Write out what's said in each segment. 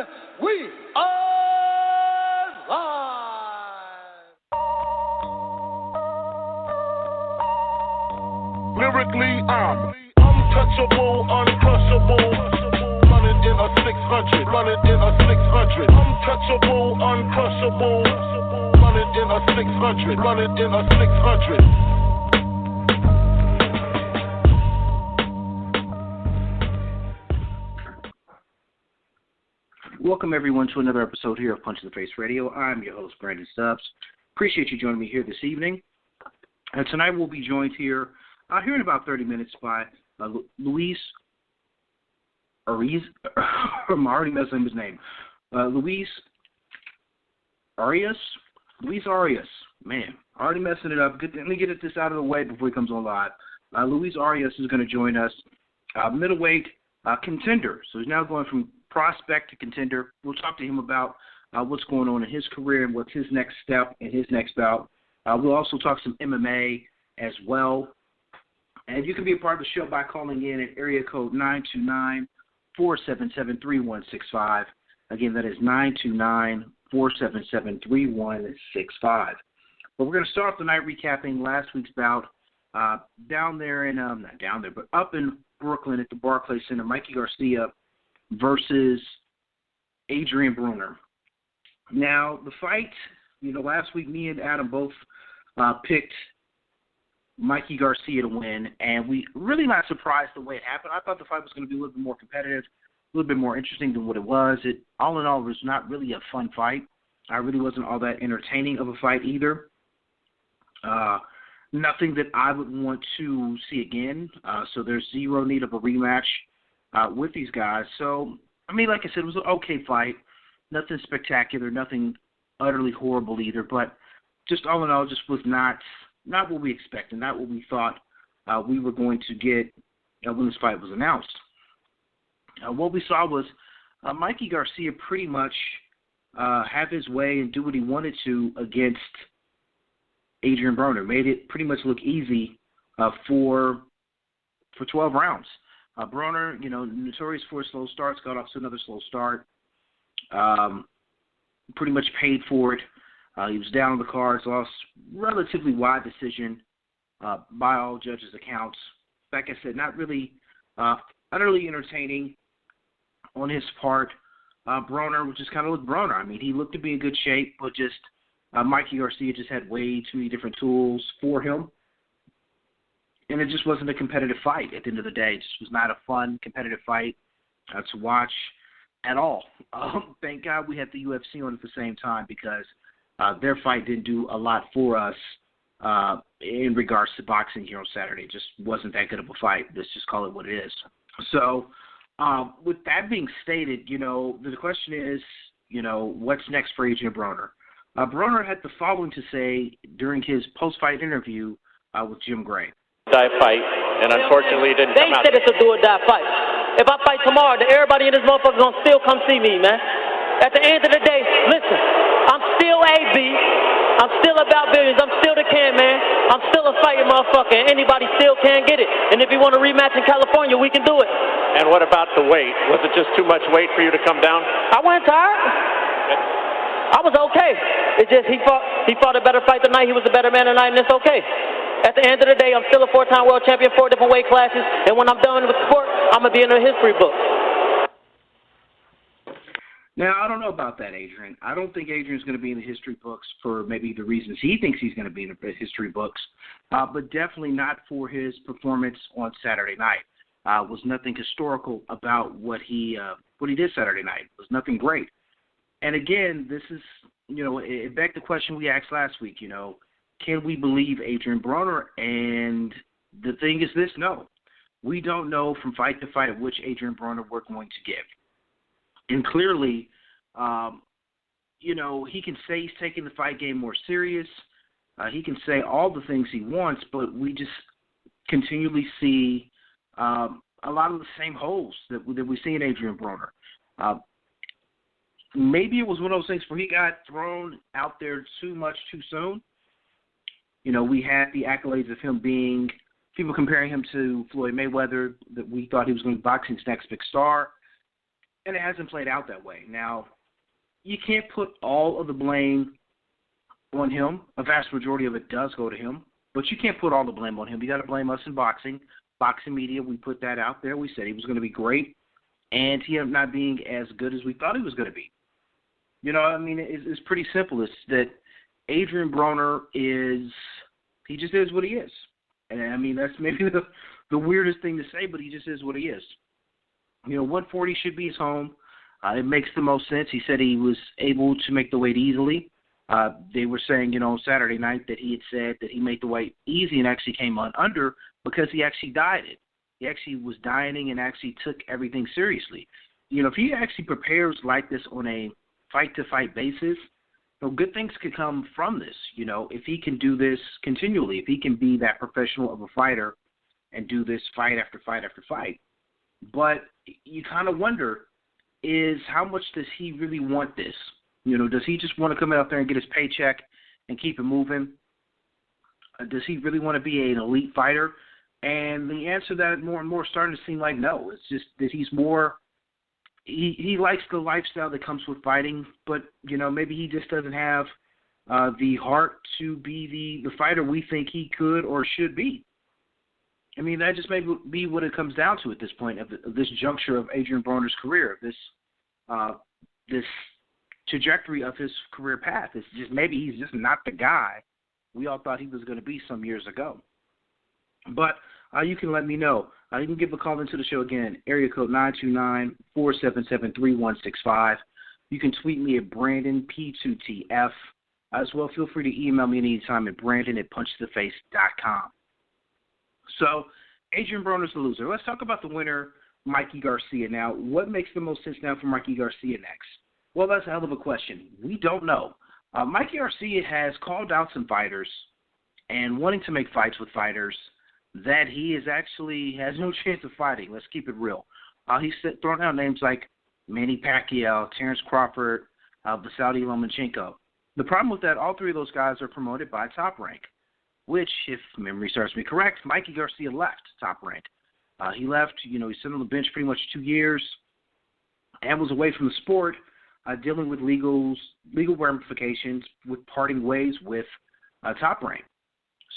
We are live. Lyrically, I'm untouchable, uncrushable. Running in a 600, running in a 600. Untouchable, uncrushable. Running in a 600, running in a 600. Welcome, everyone, to another episode here of Punch in the Face Radio. I'm your host, Brandon Stubbs. Appreciate you joining me here this evening. And tonight we'll be joined here in about 30 minutes by Luis Arias. I'm already messing up his name. Luis Arias. Luis Arias. Man, already messing it up. Let me get this out of the way before he comes on live. Luis Arias is going to join us, middleweight contender. So he's now going from prospect to contender. We'll talk to him about what's going on in his career and what's his next step and his next bout. We'll also talk some MMA as well. And you can be a part of the show by calling in at area code 929-477-3165. Again, that is 929-477-3165. But we're going to start off the night recapping last week's bout down there in, not down there, but up in Brooklyn at the Barclays Center. Mikey Garcia versus Adrian Broner. Now, the fight, last week me and Adam both picked Mikey Garcia to win, and we really not surprised the way it happened. I thought the fight was going to be a little bit more competitive, a little bit more interesting than what it was. It, all in all, was not really a fun fight. I really wasn't all that entertaining of a fight either. Nothing that I would want to see again, so there's zero need of a rematch with these guys. So, like I said, it was an okay fight. Nothing spectacular, nothing utterly horrible either, but just all in all, just was not what we expected, not what we thought we were going to get when this fight was announced. What we saw was Mikey Garcia pretty much have his way and do what he wanted to against Adrian Broner. Made it pretty much look easy for 12 rounds. Broner, notorious for slow starts, got off to another slow start. Pretty much paid for it. He was down on the cards, lost relatively wide decision by all judges' accounts. Like I said, not really utterly entertaining on his part. Broner just kind of looked Broner. He looked to be in good shape, but just Mikey Garcia just had way too many different tools for him. And it just wasn't a competitive fight at the end of the day. It just was not a fun, competitive fight to watch at all. Thank God we had the UFC on at the same time, because their fight didn't do a lot for us in regards to boxing here on Saturday. It just wasn't that good of a fight. Let's just call it what it is. So with that being stated, the question is, what's next for Adrian Broner? Broner had the following to say during his post-fight interview with Jim Gray. Die fight, and unfortunately it didn't come out. They said it's a do-or-die fight. If I fight tomorrow, then everybody in this motherfucker gonna still come see me, man. At the end of the day, listen, I'm still AB. I'm still about billions. I'm still the can, man. I'm still a fighting motherfucker, and anybody still can get it. And if you want a rematch in California, we can do it. And what about the weight? Was it just too much weight for you to come down? I wasn't tired. I was okay. It's just he fought a better fight tonight. He was a better man tonight, and it's okay. At the end of the day, I'm still a 4-time world champion, 4 different weight classes, and when I'm done with sport, I'm going to be in the history book. Now, I don't know about that, Adrian. I don't think Adrian's going to be in the history books for maybe the reasons he thinks he's going to be in the history books, but definitely not for his performance on Saturday night. Was nothing historical about what he did Saturday night. It was nothing great. And again, this is, it begged the question we asked last week, can we believe Adrian Broner? And the thing is this, no. We don't know from fight to fight which Adrian Broner we're going to give. And clearly, he can say he's taking the fight game more serious. He can say all the things he wants, but we just continually see a lot of the same holes that we see in Adrian Broner. Maybe it was one of those things where he got thrown out there too much too soon. We had the accolades of him being, people comparing him to Floyd Mayweather, that we thought he was going to be boxing's next big star. and it hasn't played out that way. Now, you can't put all of the blame on him. A vast majority of it does go to him, but you can't put all the blame on him. You got to blame us in boxing media. We put that out there. We said he was going to be great, and he ended up not being as good as we thought he was going to be. You know, I mean, it's pretty simple. It's that Adrian Broner he just is what he is. And, I mean, that's maybe the weirdest thing to say, but he just is what he is. You know, 140 should be his home. It makes the most sense. He said he was able to make the weight easily. They were saying, you know, Saturday night that he had said that he made the weight easy and actually came on under because he actually dieted. He actually was dieting and actually took everything seriously. You know, if he actually prepares like this on a fight-to-fight basis, you know, good things could come from this. You know, if he can do this continually, if he can be that professional of a fighter and do this fight after fight after fight. But you kind of wonder is how much does he really want this? You know, does he just want to come out there and get his paycheck and keep it moving? Does he really want to be an elite fighter? And the answer to that more and more starting to seem like no. It's just that he's more he likes the lifestyle that comes with fighting, but, you know, maybe he just doesn't have the heart to be the fighter we think he could or should be. I mean, that just may be what it comes down to at this point of this juncture of Adrian Broner's career, this trajectory of his career path. It's just maybe he's just not the guy we all thought he was going to be some years ago. But you can let me know. You can give a call into the show again, area code 929-477-3165. You can tweet me at BrandonP2TF. As well, feel free to email me anytime at Brandon@punchtheface.com. So, Adrian Broner's the loser. Let's talk about the winner, Mikey Garcia. Now, what makes the most sense now for Mikey Garcia next? Well, that's a hell of a question. We don't know. Mikey Garcia has called out some fighters and wanting to make fights with fighters that he is actually has no chance of fighting. Let's keep it real. He's thrown out names like Manny Pacquiao, Terrence Crawford, Vasily Lomachenko. The problem with that, all three of those guys are promoted by Top Rank, which, if memory serves me correct, Mikey Garcia left Top Rank. He left, you know, he sat on the bench pretty much 2 years and was away from the sport, dealing with legal ramifications with parting ways with Top Rank.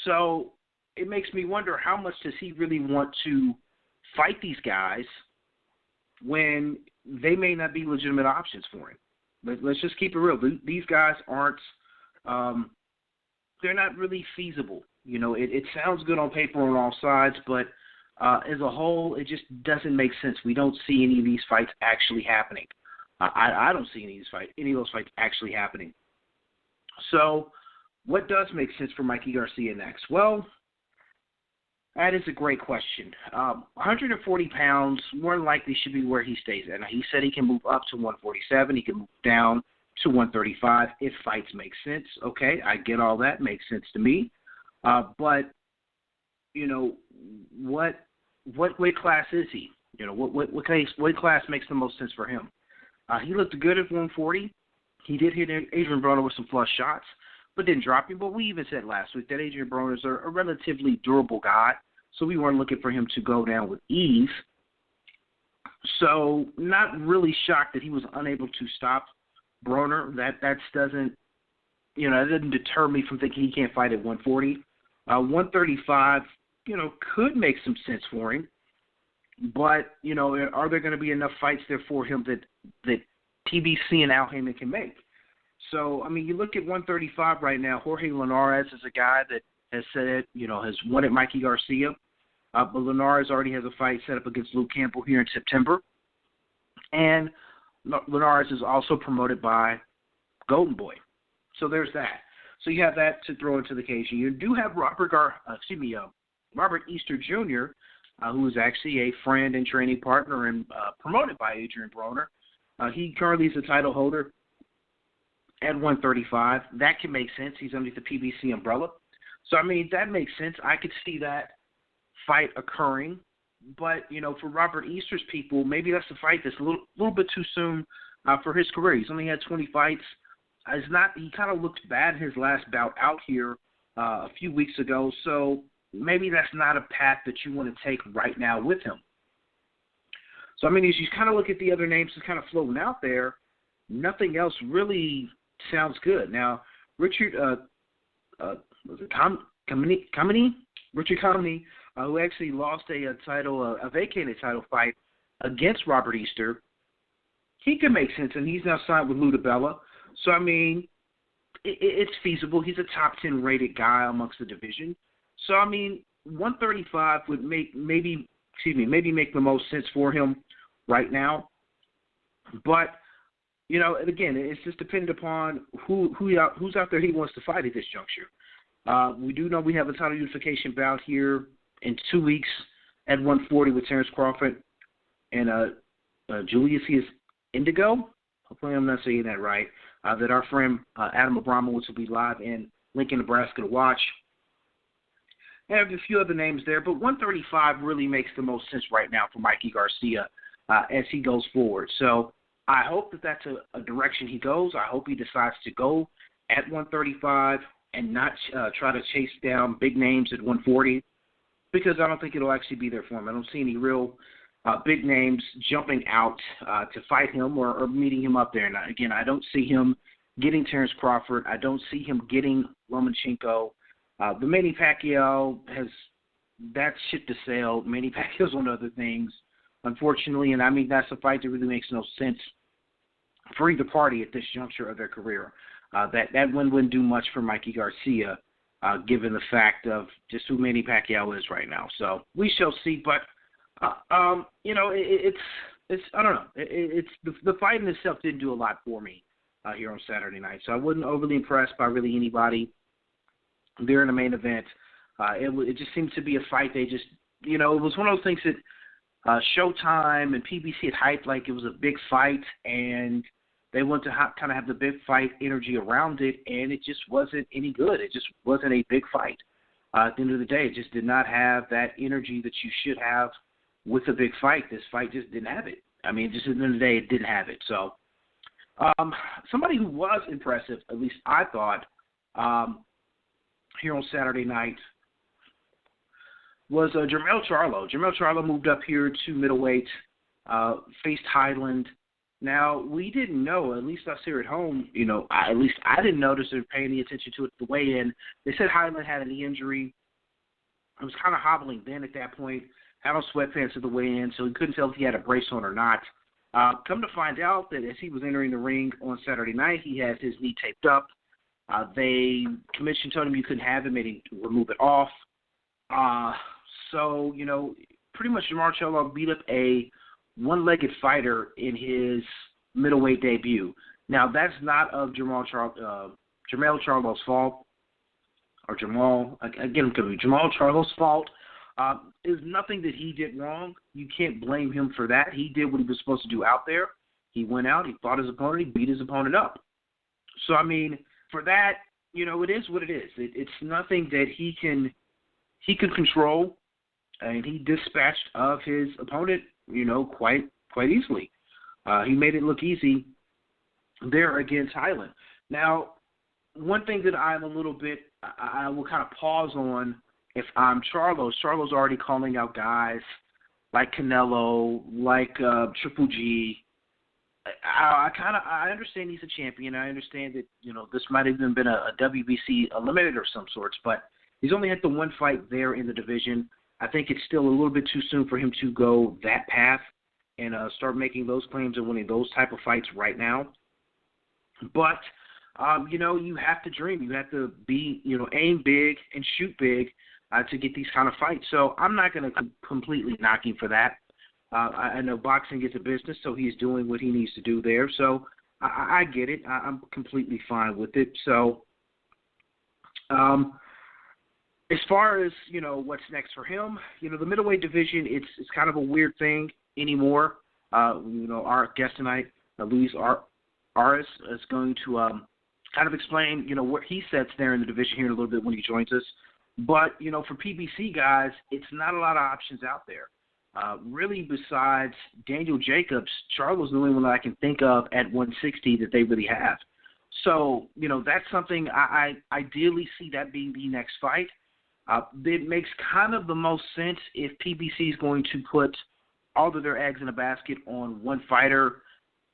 So it makes me wonder how much does he really want to fight these guys when they may not be legitimate options for him. Let's just keep it real. These guys aren't they're not really feasible. You know, it sounds good on paper on all sides, but as a whole, it just doesn't make sense. We don't see any of these fights actually happening. I don't see any of those fights actually happening. So what does make sense for Mikey Garcia next? Well, that is a great question. 140 pounds more than likely should be where he stays at. Now, he said he can move up to 147. He can move down to 135 if fights make sense. Okay, I get all that. Makes sense to me. But, you know, what weight class is he? You know, what weight class makes the most sense for him? He looked good at 140. He did hit Adrian Broner with some flush shots, but didn't drop him. But we even said last week that Adrian Broner is a relatively durable guy, so we weren't looking for him to go down with ease. So not really shocked that he was unable to stop Broner. That doesn't, you know, that doesn't deter me from thinking he can't fight at 140. 135, you know, could make some sense for him. But, you know, are there going to be enough fights there for him that TBC and Al Heyman can make? So, I mean, you look at 135 right now, Jorge Linares is a guy that has said, you know, has wanted Mikey Garcia. But Linares already has a fight set up against Luke Campbell here in September. And Linares is also promoted by Golden Boy. So there's that. So you have that to throw into the occasion. You do have Robert Easter Jr., who is actually a friend and training partner and promoted by Adrian Broner. He currently is a title holder at 135. That can make sense. He's underneath the PBC umbrella. So, I mean, that makes sense. I could see that fight occurring. But, you know, for Robert Easter's people, maybe that's a fight that's a little bit too soon for his career. He's only had 20 fights. He kind of looked bad in his last bout out here a few weeks ago. So maybe that's not a path that you want to take right now with him. So, I mean, as you kind of look at the other names that's kind of floating out there, nothing else really sounds good. Now, Richard Kamini, who actually lost a vacated title fight against Robert Easter, he could make sense, and he's now signed with Ludabella. So, I mean, it's feasible. He's a top 10 rated guy amongst the division. So, I mean, 135 would maybe make the most sense for him right now. But, you know, and again, it's just dependent upon who's out there he wants to fight at this juncture. We do know we have a title unification bout here in 2 weeks at 140 with Terrence Crawford and Julius Indigo. Hopefully I'm not saying that right. That our friend Adam Abramowitz will be live in Lincoln, Nebraska to watch. I have a few other names there, but 135 really makes the most sense right now for Mikey Garcia as he goes forward. So I hope that that's a direction he goes. I hope he decides to go at 135 and not try to chase down big names at 140, because I don't think it'll actually be there for him. I don't see any real big names jumping out to fight him or meeting him up there. And again, I don't see him getting Terrence Crawford. I don't see him getting Lomachenko. The Manny Pacquiao has that ship to sail. Manny Pacquiao's on other things, unfortunately. And I mean, that's a fight that really makes no sense for either party at this juncture of their career. That one wouldn't do much for Mikey Garcia, given the fact of just who Manny Pacquiao is right now. So we shall see. But you know, it's I don't know. It's the fight in itself didn't do a lot for me here on Saturday night. So I wasn't overly impressed by really anybody there in the main event. It just seemed to be a fight. They just, you know, it was one of those things that Showtime and PBC had hyped like it was a big fight, and they wanted to kind of have the big fight energy around it, and it just wasn't any good. It just wasn't a big fight. At the end of the day, it just did not have that energy that you should have with a big fight. This fight just didn't have it. I mean, just at the end of the day, it didn't have it. So somebody who was impressive, at least I thought, here on Saturday night was Jermell Charlo. Jermell Charlo moved up here to middleweight, faced Highland. Now, we didn't know, at least us here at home, you know, at least I didn't notice or pay any attention to it at the weigh-in. They said Highland had a knee injury. I was kind of hobbling then at that point, had on sweatpants at the weigh-in, so he couldn't tell if he had a brace on or not. Come to find out that as he was entering the ring on Saturday night, he had his knee taped up. Commission told him you couldn't have it, made him remove it off. So, you know, pretty much Jermell Charlo beat up a one-legged fighter in his middleweight debut. Now, that's not of Jermell Charlo's fault, or Jermell Charlo's fault. There's nothing that he did wrong. You can't blame him for that. He did what he was supposed to do out there. He went out, he fought his opponent, he beat his opponent up. So, I mean, for that, you know, it is what it is. It's nothing that he could control, and he dispatched of his opponent, you know, quite easily. He made it look easy there against Highland. Now, one thing that I'm a little bit, I will kind of pause on if I'm Charlo's already calling out guys like Canelo, like Triple G. I understand he's a champion. I understand that, you know, this might have even been a WBC eliminator of some sorts, but he's only had the one fight there in the division. I think it's still a little bit too soon for him to go that path and start making those claims and winning those type of fights right now. But, you know, you have to dream. You have to be, you know, aim big and shoot big to get these kind of fights. So I'm not going to completely knock him for that. I know boxing is a business, so he's doing what he needs to do there. So I get it. I'm completely fine with it. So as far as, you know, what's next for him, you know, the middleweight division, it's kind of a weird thing anymore. You know, our guest tonight, Luis Arias, is going to kind of explain, you know, what he sets there in the division here in a little bit when he joins us. But, you know, for PBC guys, it's not a lot of options out there. Really, besides Daniel Jacobs, Charlo's the only one that I can think of at 160 that they really have. So, you know, that's something I ideally see that being the next fight. It makes kind of the most sense if PBC is going to put all of their eggs in a basket on one fighter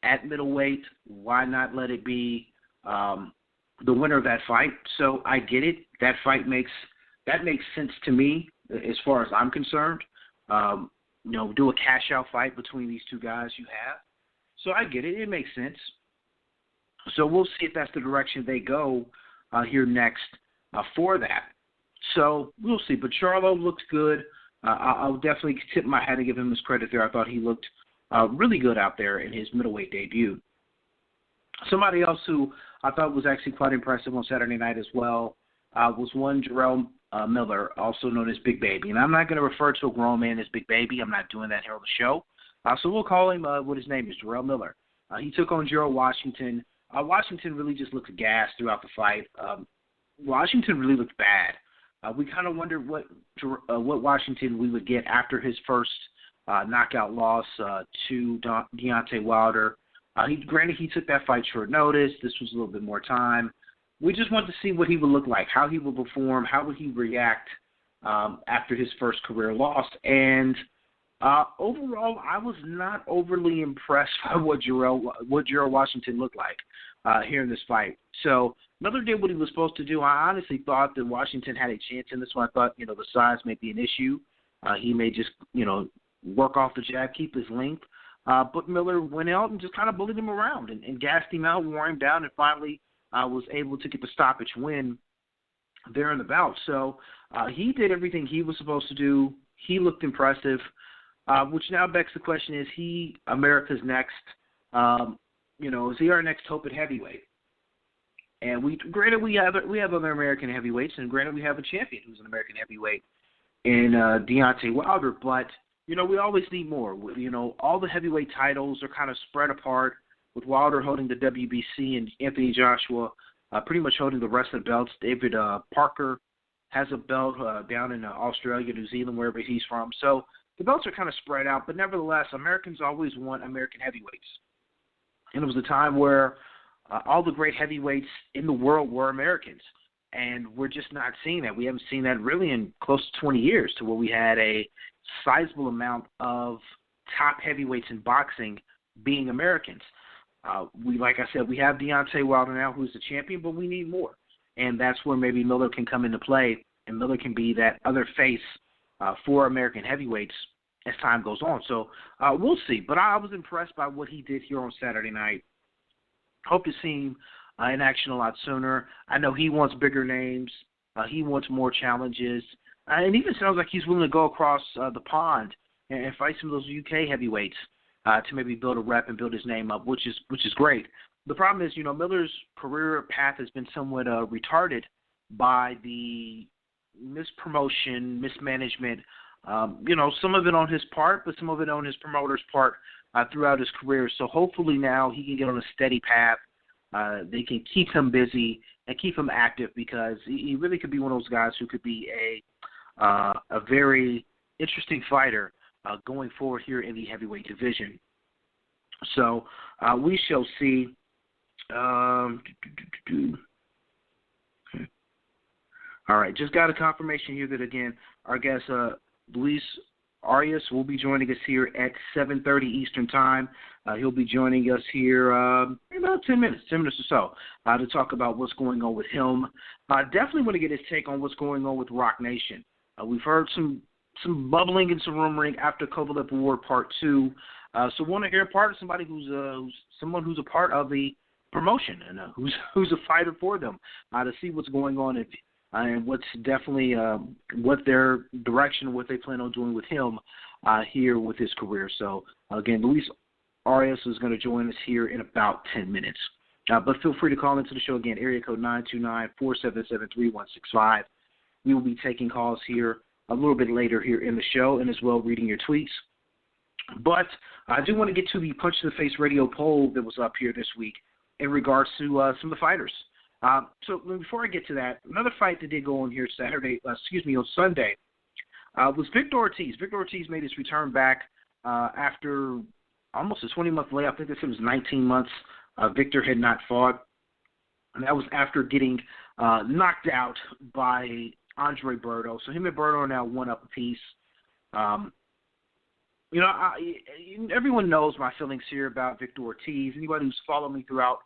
at middleweight. Why not let it be the winner of that fight? So I get it. That makes sense to me as far as I'm concerned. Do a cash-out fight between these two guys you have. So I get it. It makes sense. So we'll see if that's the direction they go here next for that. So we'll see. But Charlo looks good. I'll definitely tip my hat and give him his credit there. I thought he looked really good out there in his middleweight debut. Somebody else who I thought was actually quite impressive on Saturday night as well was one Jarrell Miller, also known as Big Baby. And I'm not going to refer to a grown man as Big Baby. I'm not doing that here on the show. So we'll call him what his name is, Jarrell Miller. He took on Gerald Washington. Washington really just looked gassed throughout the fight. Washington really looked bad. We kind of wondered what Washington we would get after his first knockout loss to Deontay Wilder. Granted, he took that fight short notice. This was a little bit more time. We just wanted to see what he would look like, how he would perform, how would he react after his first career loss. And overall, I was not overly impressed by what Gerald Washington looked like here in this fight. So Miller did what he was supposed to do. I honestly thought that Washington had a chance in this one. I thought, the size may be an issue. He may just, work off the jab, keep his length. But Miller went out and just kind of bullied him around and gassed him out, wore him down, and finally was able to get the stoppage win there in the bout. So he did everything he was supposed to do. He looked impressive, which now begs the question, is he America's next, is he our next hope at heavyweight? And granted we have other American heavyweights, and granted we have a champion who's an American heavyweight in Deontay Wilder, but we always need more. All the heavyweight titles are kind of spread apart, with Wilder holding the WBC and Anthony Joshua pretty much holding the rest of the belts. David Parker has a belt down in Australia, New Zealand, wherever he's from. So the belts are kind of spread out, but nevertheless, Americans always want American heavyweights. And it was a time where all the great heavyweights in the world were Americans, and we're just not seeing that. We haven't seen that really in close to 20 years, to where we had a sizable amount of top heavyweights in boxing being Americans. Like I said, we have Deontay Wilder now, who's the champion, but we need more. And that's where maybe Miller can come into play, and Miller can be that other face for American heavyweights as time goes on. So we'll see. But I was impressed by what he did here on Saturday night. Hope to see him in action a lot sooner. I know he wants bigger names. He wants more challenges. And even sounds like he's willing to go across the pond and fight some of those UK heavyweights to maybe build a rep and build his name up, which is great. The problem is, Miller's career path has been somewhat retarded by the mispromotion, mismanagement, some of it on his part, but some of it on his promoter's part throughout his career. So hopefully now he can get on a steady path. They can keep him busy and keep him active, because he really could be one of those guys who could be a very interesting fighter going forward here in the heavyweight division. So we shall see. All right, just got a confirmation here that, again, our guest Luis Arias will be joining us here at 7:30 Eastern Time. He'll be joining us here in about 10 minutes or so, to talk about what's going on with him. Definitely want to get his take on what's going on with Roc Nation. We've heard some bubbling and some rumoring after Kovalev Award Part 2. So want to hear part of somebody who's a part of the promotion and who's a fighter for them, to see what's going on and what's definitely what their direction, what they plan on doing with him here with his career. So, again, Luis Arias is going to join us here in about 10 minutes. But feel free to call into the show again, area code 929-477-3165. We will be taking calls here a little bit later here in the show, and as well reading your tweets. But I do want to get to the Punch to the Face radio poll that was up here this week in regards to some of the fighters. So before I get to that, another fight that did go on here on Sunday, was Victor Ortiz. Victor Ortiz made his return back after almost a 20-month layoff. I think this was 19 months. Victor had not fought, and that was after getting knocked out by Andre Berto. So him and Berto are now one up apiece. Everyone knows my feelings here about Victor Ortiz. Anybody who's followed me throughout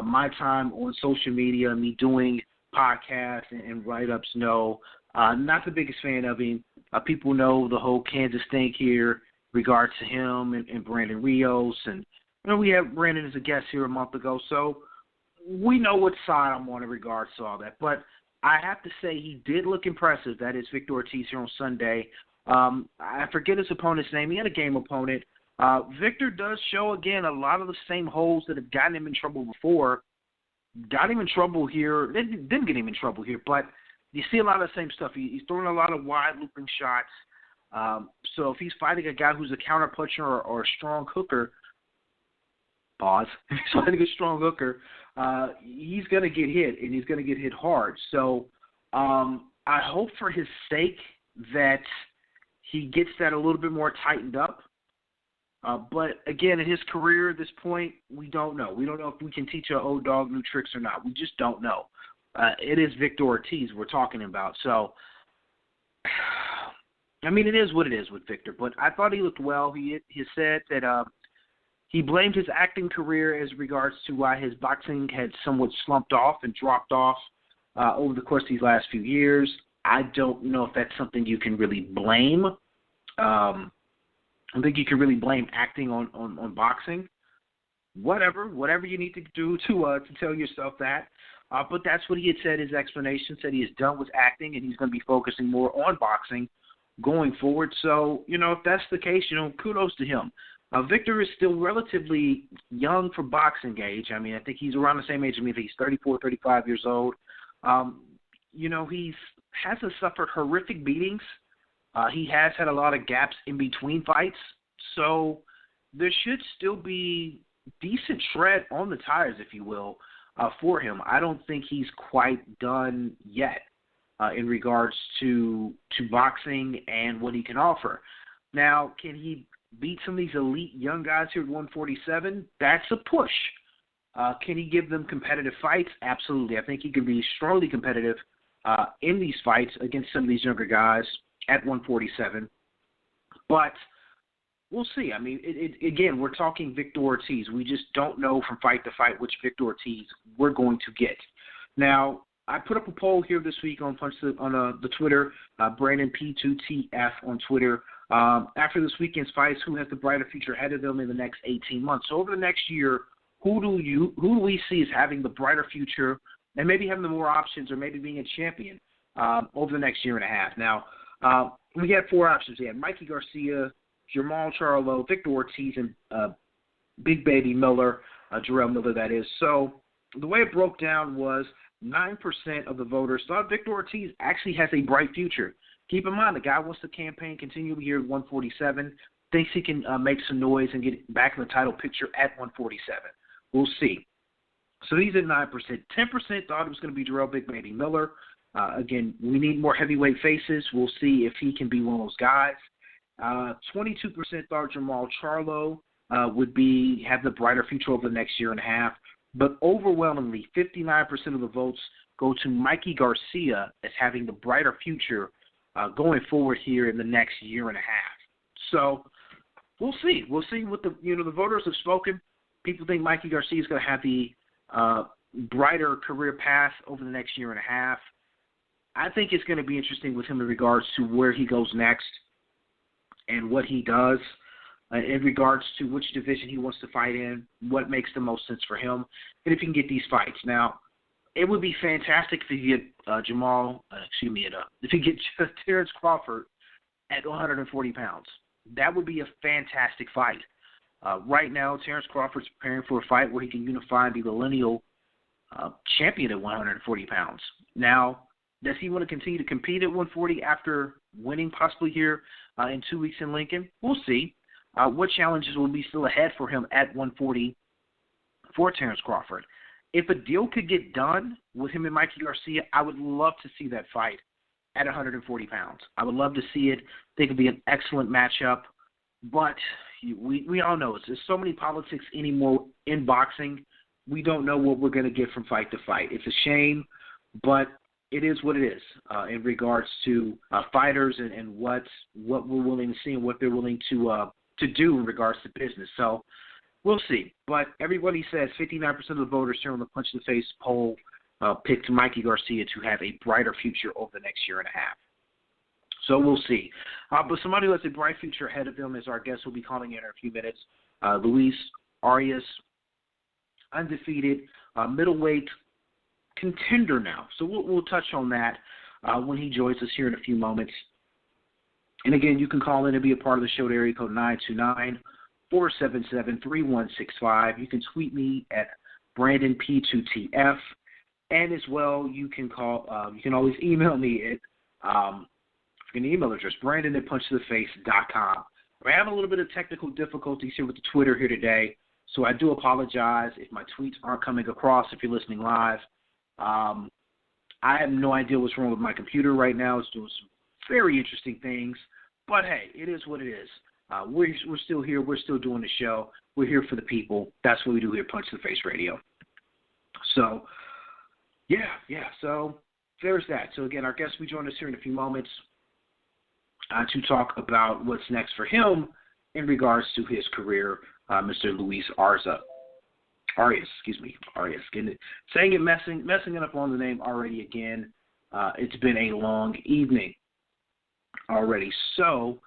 my time on social media, me doing podcasts and write-ups know, not the biggest fan of him. People know the whole Kansas thing here in regards to him and Brandon Rios. And we had Brandon as a guest here a month ago, so we know what side I'm on in regards to all that. But I have to say he did look impressive. That is Victor Ortiz here on Sunday. I forget his opponent's name. He had a game opponent. Victor does show, again, a lot of the same holes that have gotten him in trouble before. Got him in trouble here. Didn't get him in trouble here, but you see a lot of the same stuff. He's throwing a lot of wide looping shots. So if he's fighting a guy who's a counter puncher or a strong hooker, if he's fighting a strong hooker, he's going to get hit, and he's going to get hit hard. So I hope for his sake that he gets that a little bit more tightened up. But, again, in his career at this point, we don't know. We don't know if we can teach an old dog new tricks or not. We just don't know. It is Victor Ortiz we're talking about. So, I mean, it is what it is with Victor. But I thought he looked well. He said that he blamed his acting career as regards to why his boxing had somewhat slumped off and dropped off over the course of these last few years. I don't know if that's something you can really blame. I don't think you can really blame acting on boxing. Whatever you need to do to tell yourself that. But that's what he had said. His explanation said he is done with acting and he's going to be focusing more on boxing going forward. So, if that's the case, kudos to him. Victor is still relatively young for boxing age. I mean, I think he's around the same age as me. I think he's 34, 35 years old. He hasn't suffered horrific beatings. He has had a lot of gaps in between fights. So there should still be decent tread on the tires, if you will, for him. I don't think he's quite done yet in regards to boxing and what he can offer. Now, can he beat some of these elite young guys here at 147? That's a push. Can he give them competitive fights? Absolutely. I think he can be strongly competitive in these fights against some of these younger guys at 147. But we'll see. I mean, again, we're talking Victor Ortiz. We just don't know from fight to fight which Victor Ortiz we're going to get. Now, I put up a poll here this week on the Twitter, Brandon P2TF on Twitter. After this weekend's fights, who has the brighter future ahead of them in the next 18 months? So over the next year, who do we see as having the brighter future and maybe having the more options or maybe being a champion over the next year and a half? Now, we had four options. We had Mikey Garcia, Jamal Charlo, Victor Ortiz, and Big Baby Miller, Jarrell Miller, that is. So the way it broke down was 9% of the voters thought Victor Ortiz actually has a bright future. Keep in mind, the guy wants to campaign continually here at 147, thinks he can make some noise and get back in the title picture at 147. We'll see. So he's at 9%. 10% thought it was going to be Jarrell Big Baby Miller. Again, we need more heavyweight faces. We'll see if he can be one of those guys. 22% thought Jamal Charlo would have the brighter future over the next year and a half. But overwhelmingly, 59% of the votes go to Mikey Garcia as having the brighter future going forward here in the next year and a half. So we'll see. We'll see what the voters have spoken. People think Mikey Garcia is going to have the brighter career path over the next year and a half. I think it's going to be interesting with him in regards to where he goes next and what he does in regards to which division he wants to fight in, what makes the most sense for him, and if he can get these fights. Now, it would be fantastic if he get if he get Terrence Crawford at 140 pounds. That would be a fantastic fight. Right now, Terrence Crawford's preparing for a fight where he can unify and be the lineal champion at 140 pounds. Now, does he want to continue to compete at 140 after winning possibly here in 2 weeks in Lincoln? We'll see. What challenges will be still ahead for him at 140 for Terrence Crawford? If a deal could get done with him and Mikey Garcia, I would love to see that fight at 140 pounds. I would love to see it. I think it would be an excellent matchup. But we all know there's so many politics anymore in boxing. We don't know what we're going to get from fight to fight. It's a shame, but it is what it is in regards to fighters and what we're willing to see and what they're willing to to do in regards to business. So we'll see. But everybody says 59% of the voters here on the Punch in the Face poll picked Mikey Garcia to have a brighter future over the next year and a half. So we'll see. But somebody who has a bright future ahead of him is our guest who will be calling in a few minutes. Luis Arias, undefeated, middleweight contender now. So we'll touch on that when he joins us here in a few moments. And again, you can call in and be a part of the show at area code 929-477-3165. You can tweet me at BrandonP2TF. And as well, you can call. You can always email me at an email address, Brandon@punchtotheface.com. We're having a little bit of technical difficulties here with the Twitter here today, so I do apologize if my tweets aren't coming across if you're listening live. I have no idea what's wrong with my computer right now. It's doing some very interesting things, but hey, it is what it is. We're still here. We're still doing the show. We're here for the people. That's what we do here at Punch to the Face Radio. So, yeah. So there's that. So again, our guest will join us here in a few moments to talk about what's next for him in regards to his career, Mr. Luis Arias. Saying it, messing it up on the name already again. It's been a long evening already. So,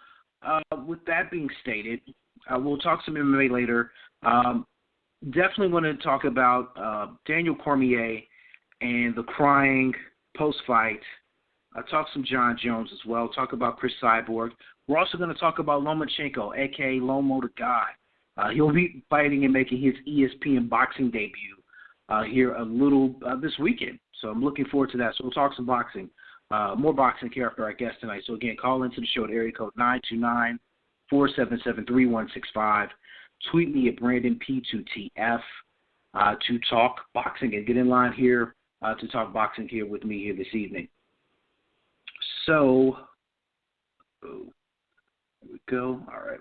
with that being stated, we'll talk some MMA later. Definitely want to talk about Daniel Cormier and the crying post-fight. Talk some John Jones as well. Talk about Chris Cyborg. We're also going to talk about Lomachenko, a.k.a. Lomo the Guy. He'll be fighting and making his ESPN boxing debut here a little this weekend. So I'm looking forward to that. So we'll talk some boxing. More boxing here after our guest tonight. So, again, call into the show at area code 929-477-3165. Tweet me at BrandonP2TF to talk boxing and get in line here to talk boxing here with me here this evening. So, there we go. All right.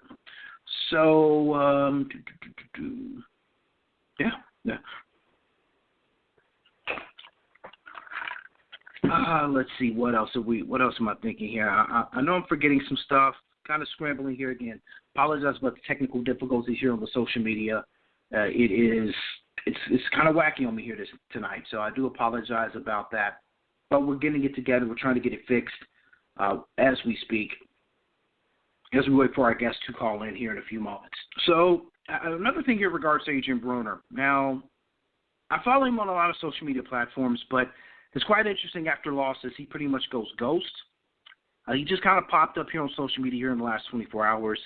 So, yeah. Let's see. What else am I thinking here? I know I'm forgetting some stuff. Kind of scrambling here again. Apologize about the technical difficulties here on the social media. It's kind of wacky on me here tonight, so I do apologize about that. But we're getting it together. We're trying to get it fixed as we speak, as we wait for our guest to call in here in a few moments. So another thing here in regards to Adrian Broner. Now, I follow him on a lot of social media platforms, but it's quite interesting after losses, he pretty much goes ghost. He just kind of popped up here on social media here in the last 24 hours.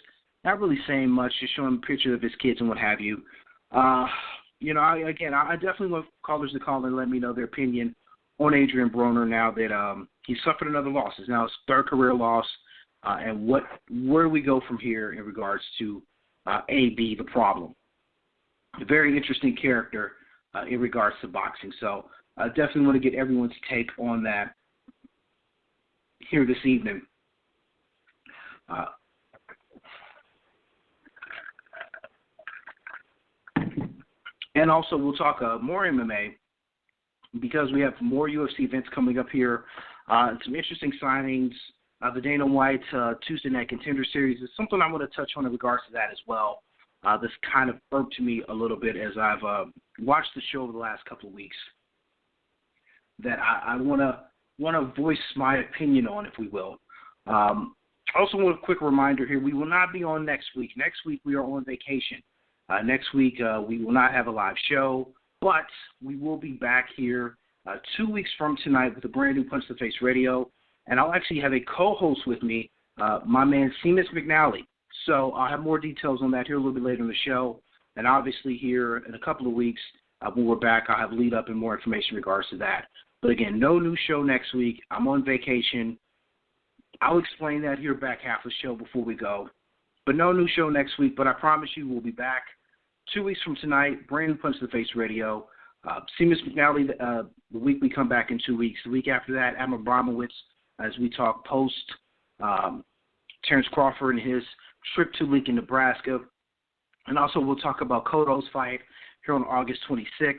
Not really saying much, just showing a picture of his kids and what have you. I definitely want callers to call and let me know their opinion on Adrian Broner now that he suffered another loss. It's now his third career loss. And where do we go from here in regards to AB, the problem? A very interesting character in regards to boxing. So I definitely want to get everyone's take on that here this evening. And also we'll talk more MMA because we have more UFC events coming up here. Some interesting signings. The Dana White Tuesday Night Contender Series is something I want to touch on in regards to that as well. This kind of irked me a little bit as I've watched the show over the last couple of weeks. That I want to voice my opinion on, if we will. Also, want a quick reminder here: we will not be on next week. Next week we are on vacation. Next week we will not have a live show, but we will be back here 2 weeks from tonight with a brand new Punch to the Face Radio. And I'll actually have a co-host with me, my man, Seamus McNally. So I'll have more details on that here a little bit later in the show. And obviously here in a couple of weeks, when we're back, I'll have lead up and more information in regards to that. But again, no new show next week. I'm on vacation. I'll explain that here back half of the show before we go. But no new show next week. But I promise you we'll be back 2 weeks from tonight, brand new Punch to the Face Radio. Seamus McNally, the week we come back in 2 weeks. The week after that, Adam Abramowitz, as we talk post Terrence Crawford and his trip to Lincoln, Nebraska. And also we'll talk about Cotto's fight here on August 26th.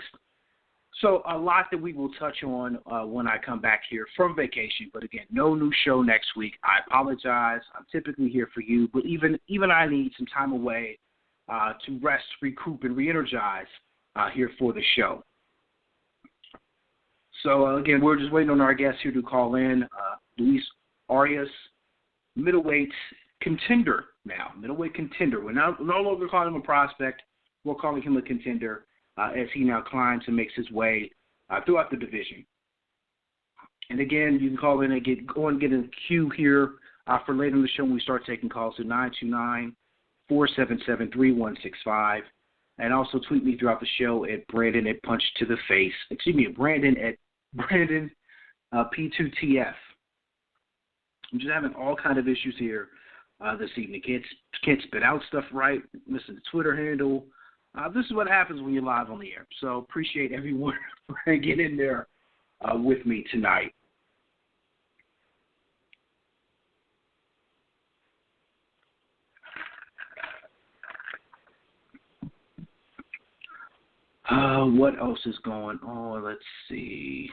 So a lot that we will touch on when I come back here from vacation. But again, no new show next week. I apologize. I'm typically here for you, but even I need some time away to rest, recoup, and re-energize here for the show. So again, we're just waiting on our guests here to call in. Luis Arias, middleweight contender now. Middleweight contender. We're no longer calling him a prospect. We're calling him a contender. As he now climbs and makes his way throughout the division. And again, you can call in and get in the queue here for later in the show when we start taking calls to 929-477-3165. And also tweet me throughout the show at Brandon at Punch to the Face. Excuse me, Brandon at Brandon P2TF. I'm just having all kind of issues here this evening. Can't spit out stuff right. Listen to Twitter handle. This is what happens when you're live on the air. So appreciate everyone for getting in there with me tonight. What else is going on? Let's see.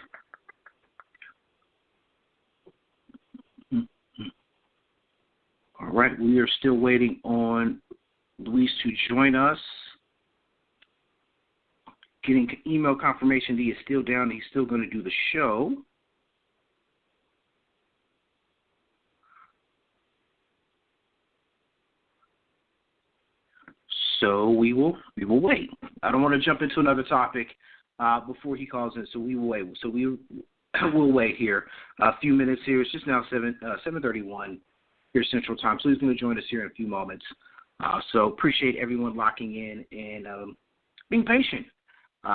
All right, we are still waiting on Luis to join us. Getting email confirmation that he is still down. He's still going to do the show. So we will wait. I don't want to jump into another topic before he calls in, so we will wait. So we'll wait here a few minutes here. It's just now 7:31 here Central Time. So he's going to join us here in a few moments. So appreciate everyone locking in and being patient.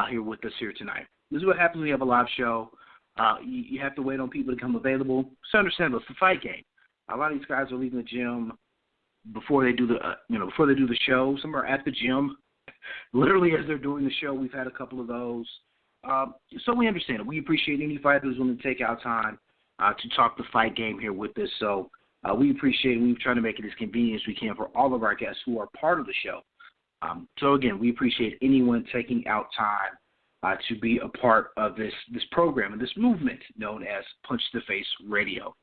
Here with us here tonight. This is what happens when you have a live show. You have to wait on people to come available. It's understandable. It's a fight game. A lot of these guys are leaving the gym before they do the show. Some are at the gym, literally as they're doing the show. We've had a couple of those. So we understand it. We appreciate any fighter who's willing to take out time to talk the fight game here with us. So we appreciate it. We've tried to make it as convenient as we can for all of our guests who are part of the show. So, again, we appreciate anyone taking out time to be a part of this program and this movement known as Punch to the Face Radio.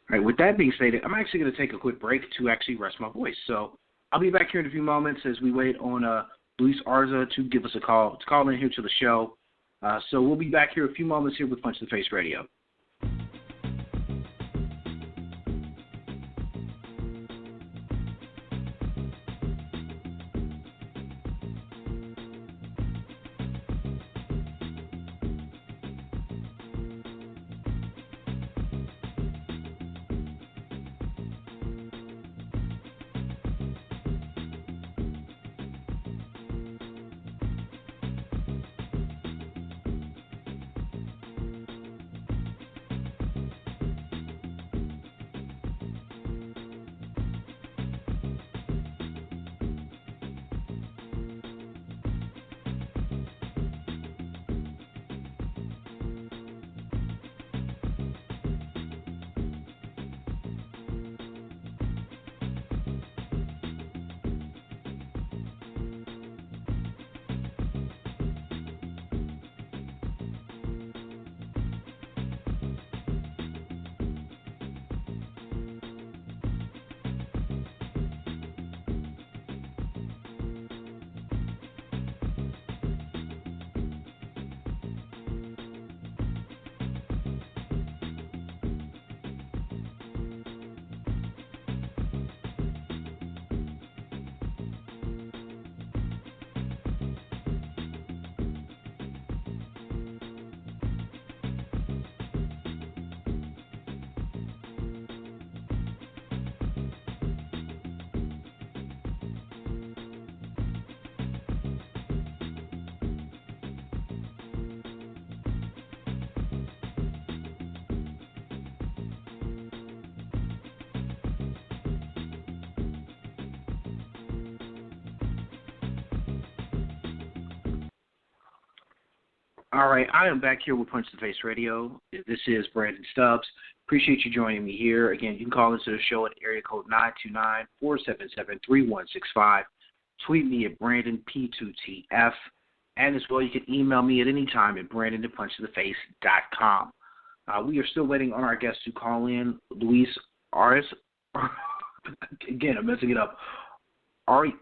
All right, with that being stated, I'm actually going to take a quick break to actually rest my voice. So I'll be back here in a few moments as we wait on Luis Arza to give us a call, to call in here to the show. So we'll be back here a few moments here with Punch to the Face Radio. All right, I am back here with Punch to Face Radio. This is Brandon Stubbs. Appreciate you joining me here. Again, you can call into the show at area code 929-477-3165. Tweet me at BrandonP2TF. And as well, you can email me at any time at BrandonToPunchToTheFace.com. We are still waiting on our guest to call in, Luis Arias. Again, I'm messing it up. Arias?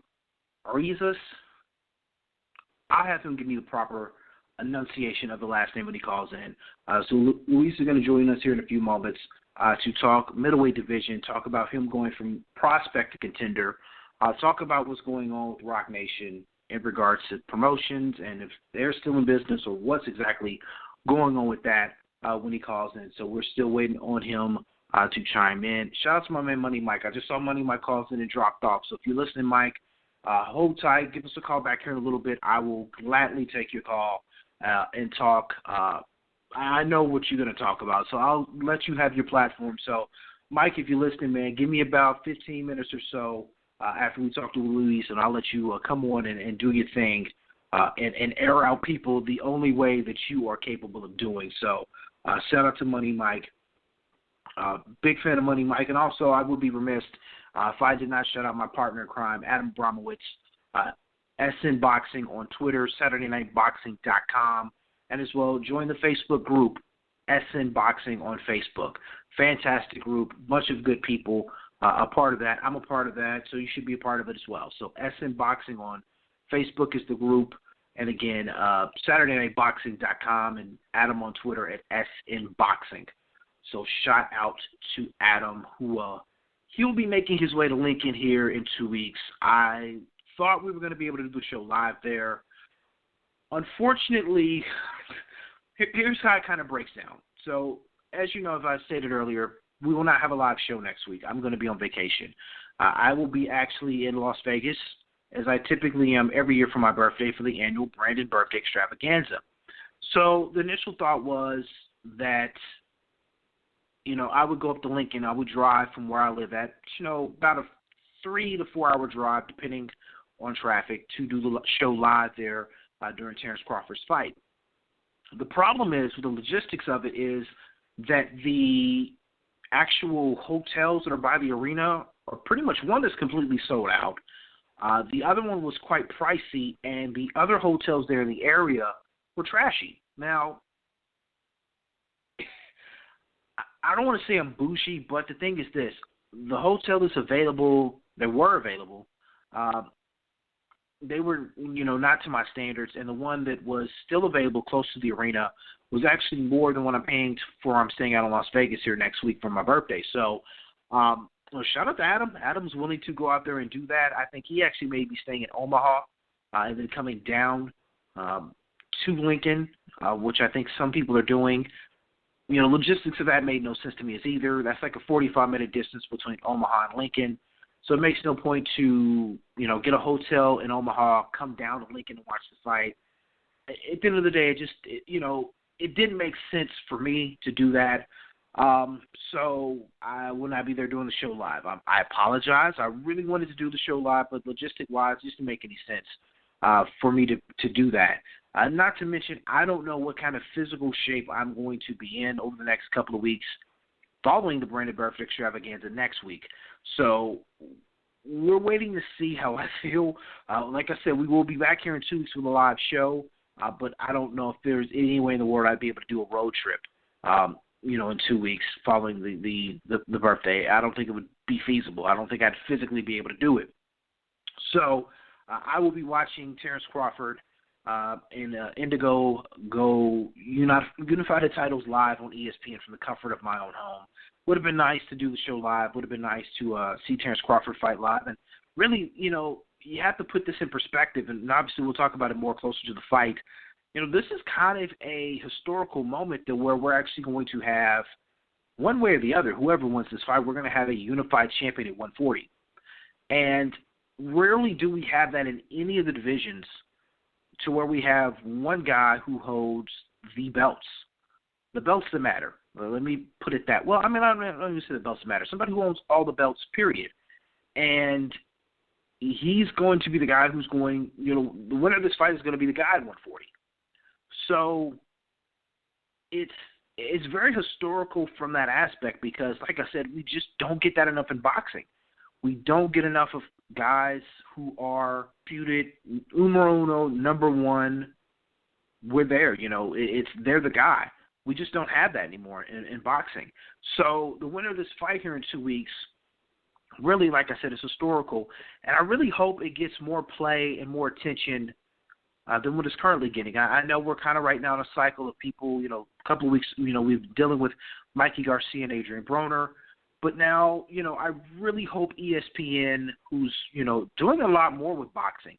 I'll have him give me the proper enunciation of the last name when he calls in. So Luis is going to join us here in a few moments to talk middleweight division, talk about him going from prospect to contender, talk about what's going on with Roc Nation in regards to promotions and if they're still in business or what's exactly going on with that when he calls in. So we're still waiting on him to chime in. Shout out to my man Money Mike. I just saw Money Mike calls in and dropped off. So if you're listening, Mike, hold tight. Give us a call back here in a little bit. I will gladly take your call and talk. I know what you're going to talk about, so I'll let you have your platform. So, Mike, if you're listening, man, give me about 15 minutes or so after we talk to Luis, and I'll let you come on and do your thing and air out people the only way that you are capable of doing. So, shout out to Money Mike. Big fan of Money Mike. And also, I would be remiss if I did not shout out my partner in crime, Adam Bromowitz, SN Boxing on Twitter, SaturdayNightBoxing.com, and as well, join the Facebook group, SN Boxing on Facebook. Fantastic group, bunch of good people a part of that. I'm a part of that, so you should be a part of it as well. So SN Boxing on Facebook is the group, and again, SaturdayNightBoxing.com and Adam on Twitter at SN Boxing. So shout out to Adam, who he'll be making his way to Lincoln here in 2 weeks. I thought we were going to be able to do the show live there. Unfortunately, here's how it kind of breaks down. So, as you know, as I stated earlier, we will not have a live show next week. I'm going to be on vacation. I will be actually in Las Vegas, as I typically am every year for my birthday for the annual Brandon Birthday Extravaganza. So the initial thought was that, you know, I would go up to Lincoln. I would drive from where I live at, you know, about a 3 to 4 hour drive, depending on traffic, to do the show live there during Terrence Crawford's fight. The problem is, with the logistics of it, is that the actual hotels that are by the arena are pretty much one that's completely sold out. The other one was quite pricey, and the other hotels there in the area were trashy. Now, I don't want to say I'm bougie, but the thing is this. The hotel that's available, they were available, they were, you know, not to my standards, and the one that was still available close to the arena was actually more than what I'm paying for. I'm staying out in Las Vegas here next week for my birthday. So, shout out to Adam. Adam's willing to go out there and do that. I think he actually may be staying in Omaha and then coming down to Lincoln, which I think some people are doing. You know, logistics of that made no sense to me as either. That's like a 45-minute distance between Omaha and Lincoln. So it makes no point to, you know, get a hotel in Omaha, come down to Lincoln and watch the fight. At the end of the day, it didn't make sense for me to do that. So I will not be there doing the show live. I apologize. I really wanted to do the show live, but logistic-wise, it just didn't make any sense for me to do that. Not to mention, I don't know what kind of physical shape I'm going to be in over the next couple of weeks following the Brandon Birthday Extravaganza next week. So we're waiting to see how I feel. Like I said, we will be back here in 2 weeks with a live show, but I don't know if there's any way in the world I'd be able to do a road trip, you know, in 2 weeks following the birthday. I don't think it would be feasible. I don't think I'd physically be able to do it. So I will be watching Terrence Crawford and Indigo go Unified Titles live on ESPN from the comfort of my own home. Would have been nice to do the show live. Would have been nice to see Terrence Crawford fight live. And really, you know, you have to put this in perspective, and obviously we'll talk about it more closer to the fight. You know, this is kind of a historical moment to where we're actually going to have, one way or the other, whoever wins this fight, we're going to have a unified champion at 140. And rarely do we have that in any of the divisions, to where we have one guy who holds the belts that matter. Well, let me put it that. Well, I mean, I don't even say the belts that matter. Somebody who owns all the belts, period. And he's going to be the guy who's going, you know, the winner of this fight is going to be the guy at 140. So it's very historical from that aspect because, like I said, we just don't get that enough in boxing. We don't get enough of guys who are feuded numero uno, number one. We're there, they're the guy. We just don't have that anymore in boxing. So the winner of this fight here in 2 weeks, really, like I said, is historical, and I really hope it gets more play and more attention than what it's currently getting. I know we're kind of right now in a cycle of people, a couple of weeks, we've been dealing with Mikey Garcia and Adrian Broner. But now, I really hope ESPN, who's, doing a lot more with boxing,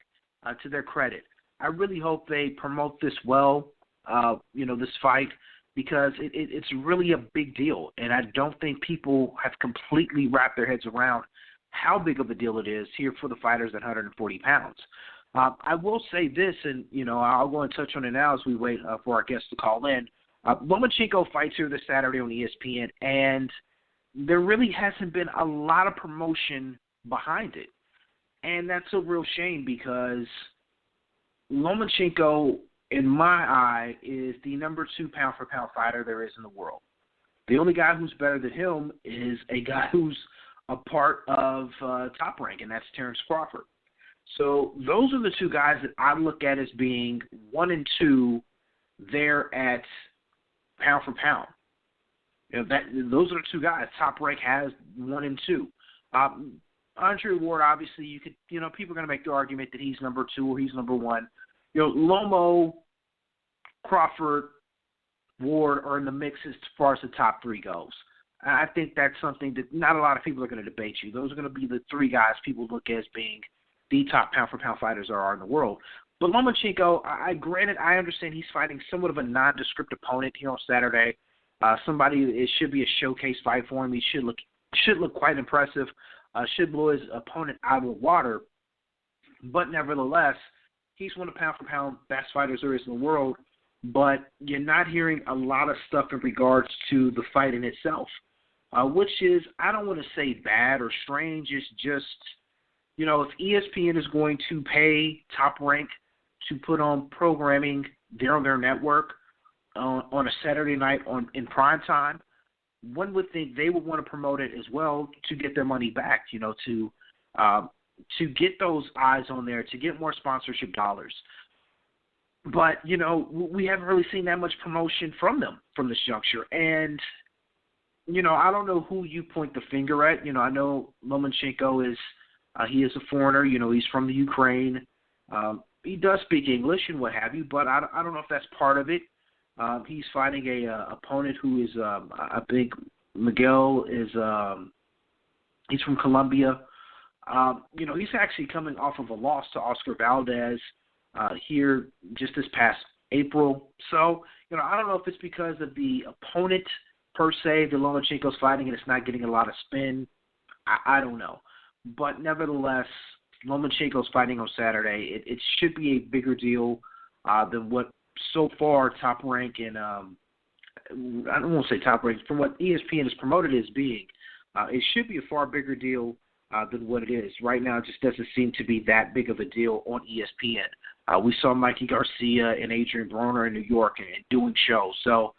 to their credit, I really hope they promote this well, this fight, because it's really a big deal. And I don't think people have completely wrapped their heads around how big of a deal it is here for the fighters at 140 pounds. I will say this, and, I'll go and touch on it now as we wait for our guests to call in. Lomachenko fights here this Saturday on ESPN, and there really hasn't been a lot of promotion behind it. And that's a real shame because Lomachenko, in my eye, is the number 2 pound-for-pound fighter there is in the world. The only guy who's better than him is a guy who's a part of Top Rank, and that's Terrence Crawford. So those are the two guys that I look at as being 1 and 2 there at pound-for-pound. Those are the two guys. Top Rank has 1 and 2. Andre Ward, obviously, you could, people are going to make the argument that he's number 2 or he's number 1. Lomo, Crawford, Ward are in the mix as far as the top 3 goes. I think that's something that not a lot of people are going to debate you. Those are going to be the 3 guys people look at as being the top pound-for-pound fighters there are in the world. But Lomachenko, granted, I understand he's fighting somewhat of a nondescript opponent here on Saturday. It should be a showcase fight for him. He should look quite impressive. Should blow his opponent out of the water. But nevertheless, he's one of the pound-for-pound best fighters there is in the world. But you're not hearing a lot of stuff in regards to the fight in itself, which is, I don't want to say bad or strange. It's just, if ESPN is going to pay Top Rank to put on programming there on their network on a Saturday night in prime time, one would think they would want to promote it as well to get their money back, to get those eyes on there, to get more sponsorship dollars. But, we haven't really seen that much promotion from them from this juncture. And, I don't know who you point the finger at. I know Lomachenko he is a foreigner. He's from the Ukraine. He does speak English and what have you, but I don't know if that's part of it. He's fighting a opponent who is I think Miguel is he's from Colombia. He's actually coming off of a loss to Oscar Valdez here just this past April. So, I don't know if it's because of the opponent per se that Lomachenko's fighting and it's not getting a lot of spin. I don't know. But nevertheless, Lomachenko's fighting on Saturday. It should be a bigger deal than what so far Top Rank and I don't want to say Top Rank, from what ESPN has promoted it as being. It should be a far bigger deal than what it is. Right now, it just doesn't seem to be that big of a deal on ESPN. We saw Mikey Garcia and Adrian Broner in New York and doing shows. So,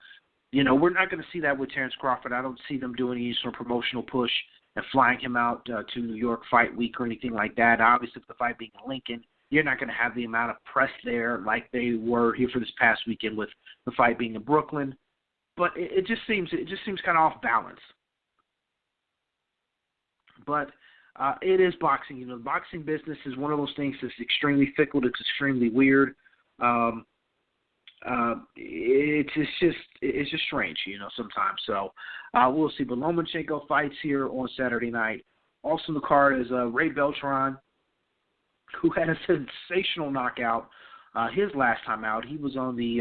we're not going to see that with Terrence Crawford. I don't see them doing any sort of promotional push and flying him out to New York Fight Week or anything like that. Obviously, with the fight being in Lincoln, you're not going to have the amount of press there like they were here for this past weekend with the fight being in Brooklyn. But it just seems kind of off balance. But it is boxing. The boxing business is one of those things that's extremely fickle. It's extremely weird. It's just strange, sometimes. So we'll see. But Lomachenko fights here on Saturday night. Also in the card is Ray Beltran, who had a sensational knockout his last time out. He was on the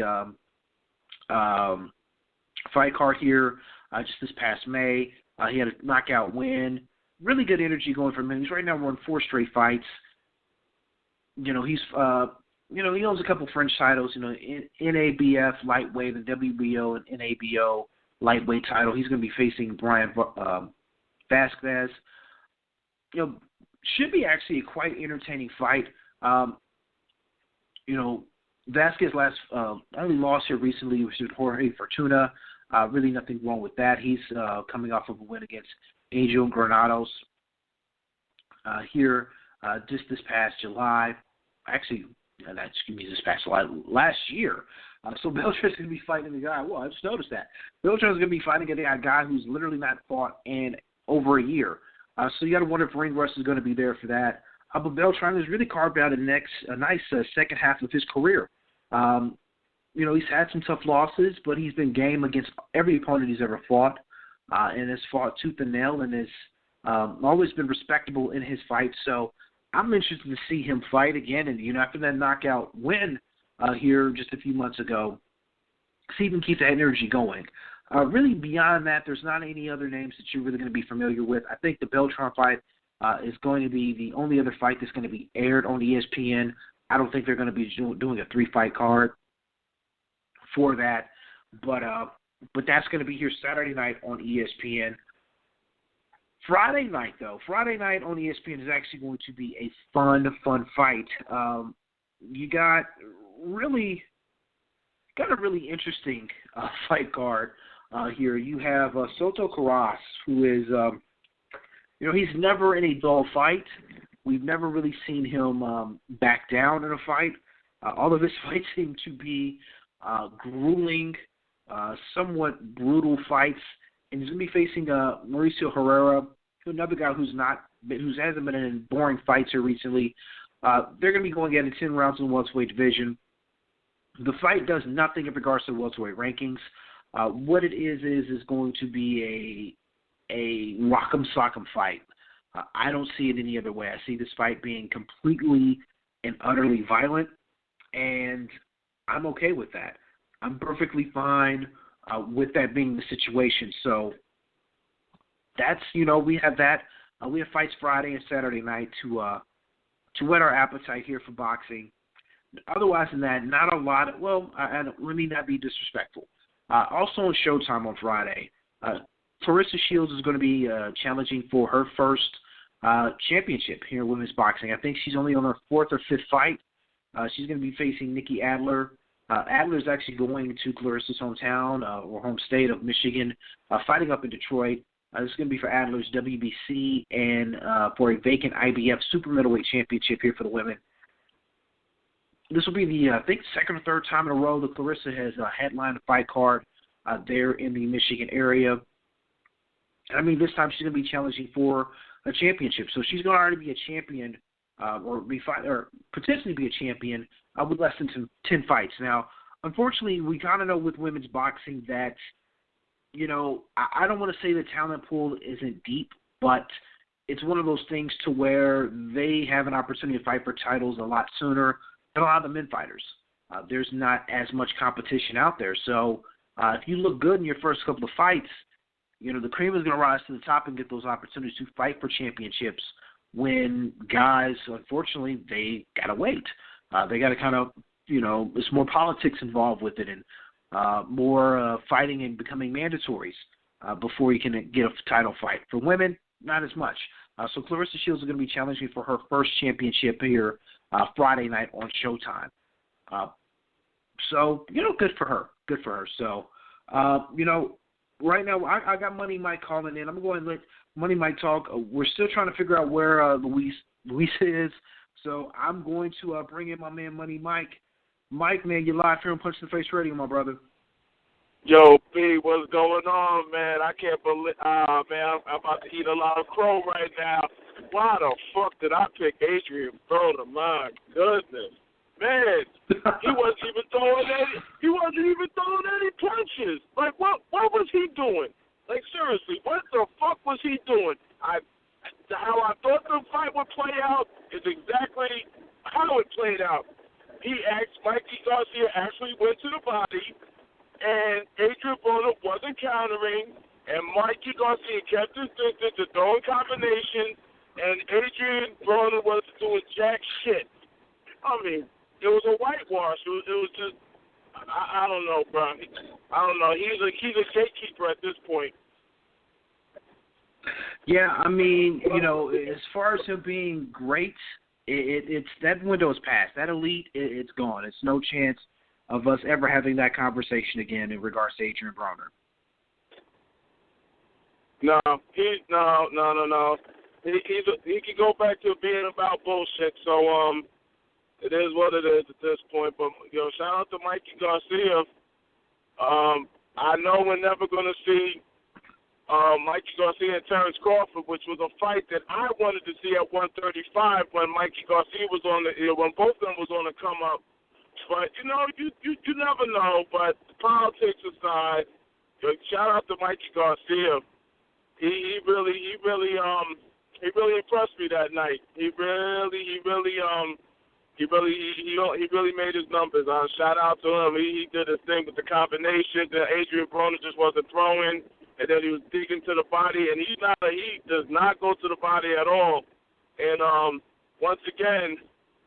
fight card here just this past May. He had a knockout win. Really good energy going from him. He's right now won 4 straight fights. He's he owns a couple French titles. NABF lightweight, the WBO and NABO lightweight title. He's going to be facing Brian Vasquez. Should be actually a quite entertaining fight. Vasquez only lost here recently was to Jorge Fortuna. Really nothing wrong with that. He's coming off of a win against Angel Granados here just this past July. Actually, this past July, last year. So Beltran's going to be fighting the guy. Well, I just noticed that. Beltran's going to be fighting a guy who's literally not fought in over a year. So you got to wonder if ring rust is going to be there for that. But Beltran has really carved out a nice second half of his career. He's had some tough losses, but he's been game against every opponent he's ever fought, and has fought tooth and nail, and has always been respectable in his fights. So I'm interested to see him fight again, and after that knockout win here just a few months ago, see if he can keep that energy going. Really, beyond that, there's not any other names that you're really going to be familiar with. I think the Beltran fight is going to be the only other fight that's going to be aired on ESPN. I don't think they're going to be doing a 3-fight card for that, but that's going to be here Saturday night on ESPN. Friday night on ESPN is actually going to be a fun fight. You got a really interesting fight card here. You have Soto Caras, who is he's never in a dull fight. We've never really seen him back down in a fight. All of his fights seem to be grueling, somewhat brutal fights. And he's going to be facing Mauricio Herrera, another guy who hasn't been in boring fights here recently. They're going to be going at it 10 rounds in the welterweight division. The fight does nothing in regards to the welterweight rankings. What it is going to be a rock'em sock'em fight. I don't see it any other way. I see this fight being completely and utterly violent, and I'm okay with that. I'm perfectly fine with that being the situation. So that's, we have that. We have fights Friday and Saturday night to whet our appetite here for boxing. Otherwise than that, not a lot. Let me not be disrespectful. Also on Showtime on Friday, Clarissa Shields is going to be challenging for her first championship here in women's boxing. I think she's only on her 4th or 5th fight. She's going to be facing Nikki Adler. Adler is actually going to Clarissa's hometown or home state of Michigan, fighting up in Detroit. This is going to be for Adler's WBC and for a vacant IBF super middleweight championship here for the women. This will be the, I think, second or third time in a row that Clarissa has headlined a fight card there in the Michigan area. This time she's going to be challenging for a championship. So she's going to already be a champion or potentially be a champion with less than 10 fights. Now, unfortunately, we kind of know with women's boxing that, I don't want to say the talent pool isn't deep, but it's one of those things to where they have an opportunity to fight for titles a lot sooner than a lot of the men fighters. There's not as much competition out there. So if you look good in your first couple of fights, the cream is going to rise to the top and get those opportunities to fight for championships when guys, unfortunately, they got to wait. They got to kind of, there's more politics involved with it and more fighting and becoming mandatories before you can get a title fight. For women, not as much. So Clarissa Shields is going to be challenging for her first championship here Friday night on Showtime. So, good for her. Good for her. So, right now I got Money Mike calling in. I'm going to let Money Mike talk. We're still trying to figure out where Luis is. So I'm going to bring in my man Money Mike. Mike, man, you're live here on Punch in the Face Radio, my brother. Yo, B, what's going on, man? I can't believe, man, I'm about to eat a lot of crow right now. Why the fuck did I pick Adrian Broner? My goodness. Man, he wasn't even throwing any punches. Like, what was he doing? Like, seriously, what the fuck was he doing? How I thought the fight would play out is exactly how it played out. Mikey Garcia actually went to the body, and Adrian Broner wasn't countering, and Mikey Garcia kept his distance to throwing combinations, and Adrian Broner wasn't doing jack shit. It was a whitewash. It was just, I don't know, bro. I don't know. He's a gatekeeper at this point. Yeah, as far as him being great, It's that window is past. That elite, it's gone. It's no chance of us ever having that conversation again in regards to Adrian Broner. No. He can go back to being about bullshit. So it is what it is at this point. But shout out to Mikey Garcia. I know we're never going to see Mikey Garcia and Terrence Crawford, which was a fight that I wanted to see at 135 when Mikey Garcia was on when both of them was on the come up. But you never know. But politics aside, shout out to Mikey Garcia. He really impressed me that night. He really made his numbers. Shout out to him. He did his thing with the combination. Adrian Broner just wasn't throwing. And then he was digging to the body, and he does not go to the body at all. And once again,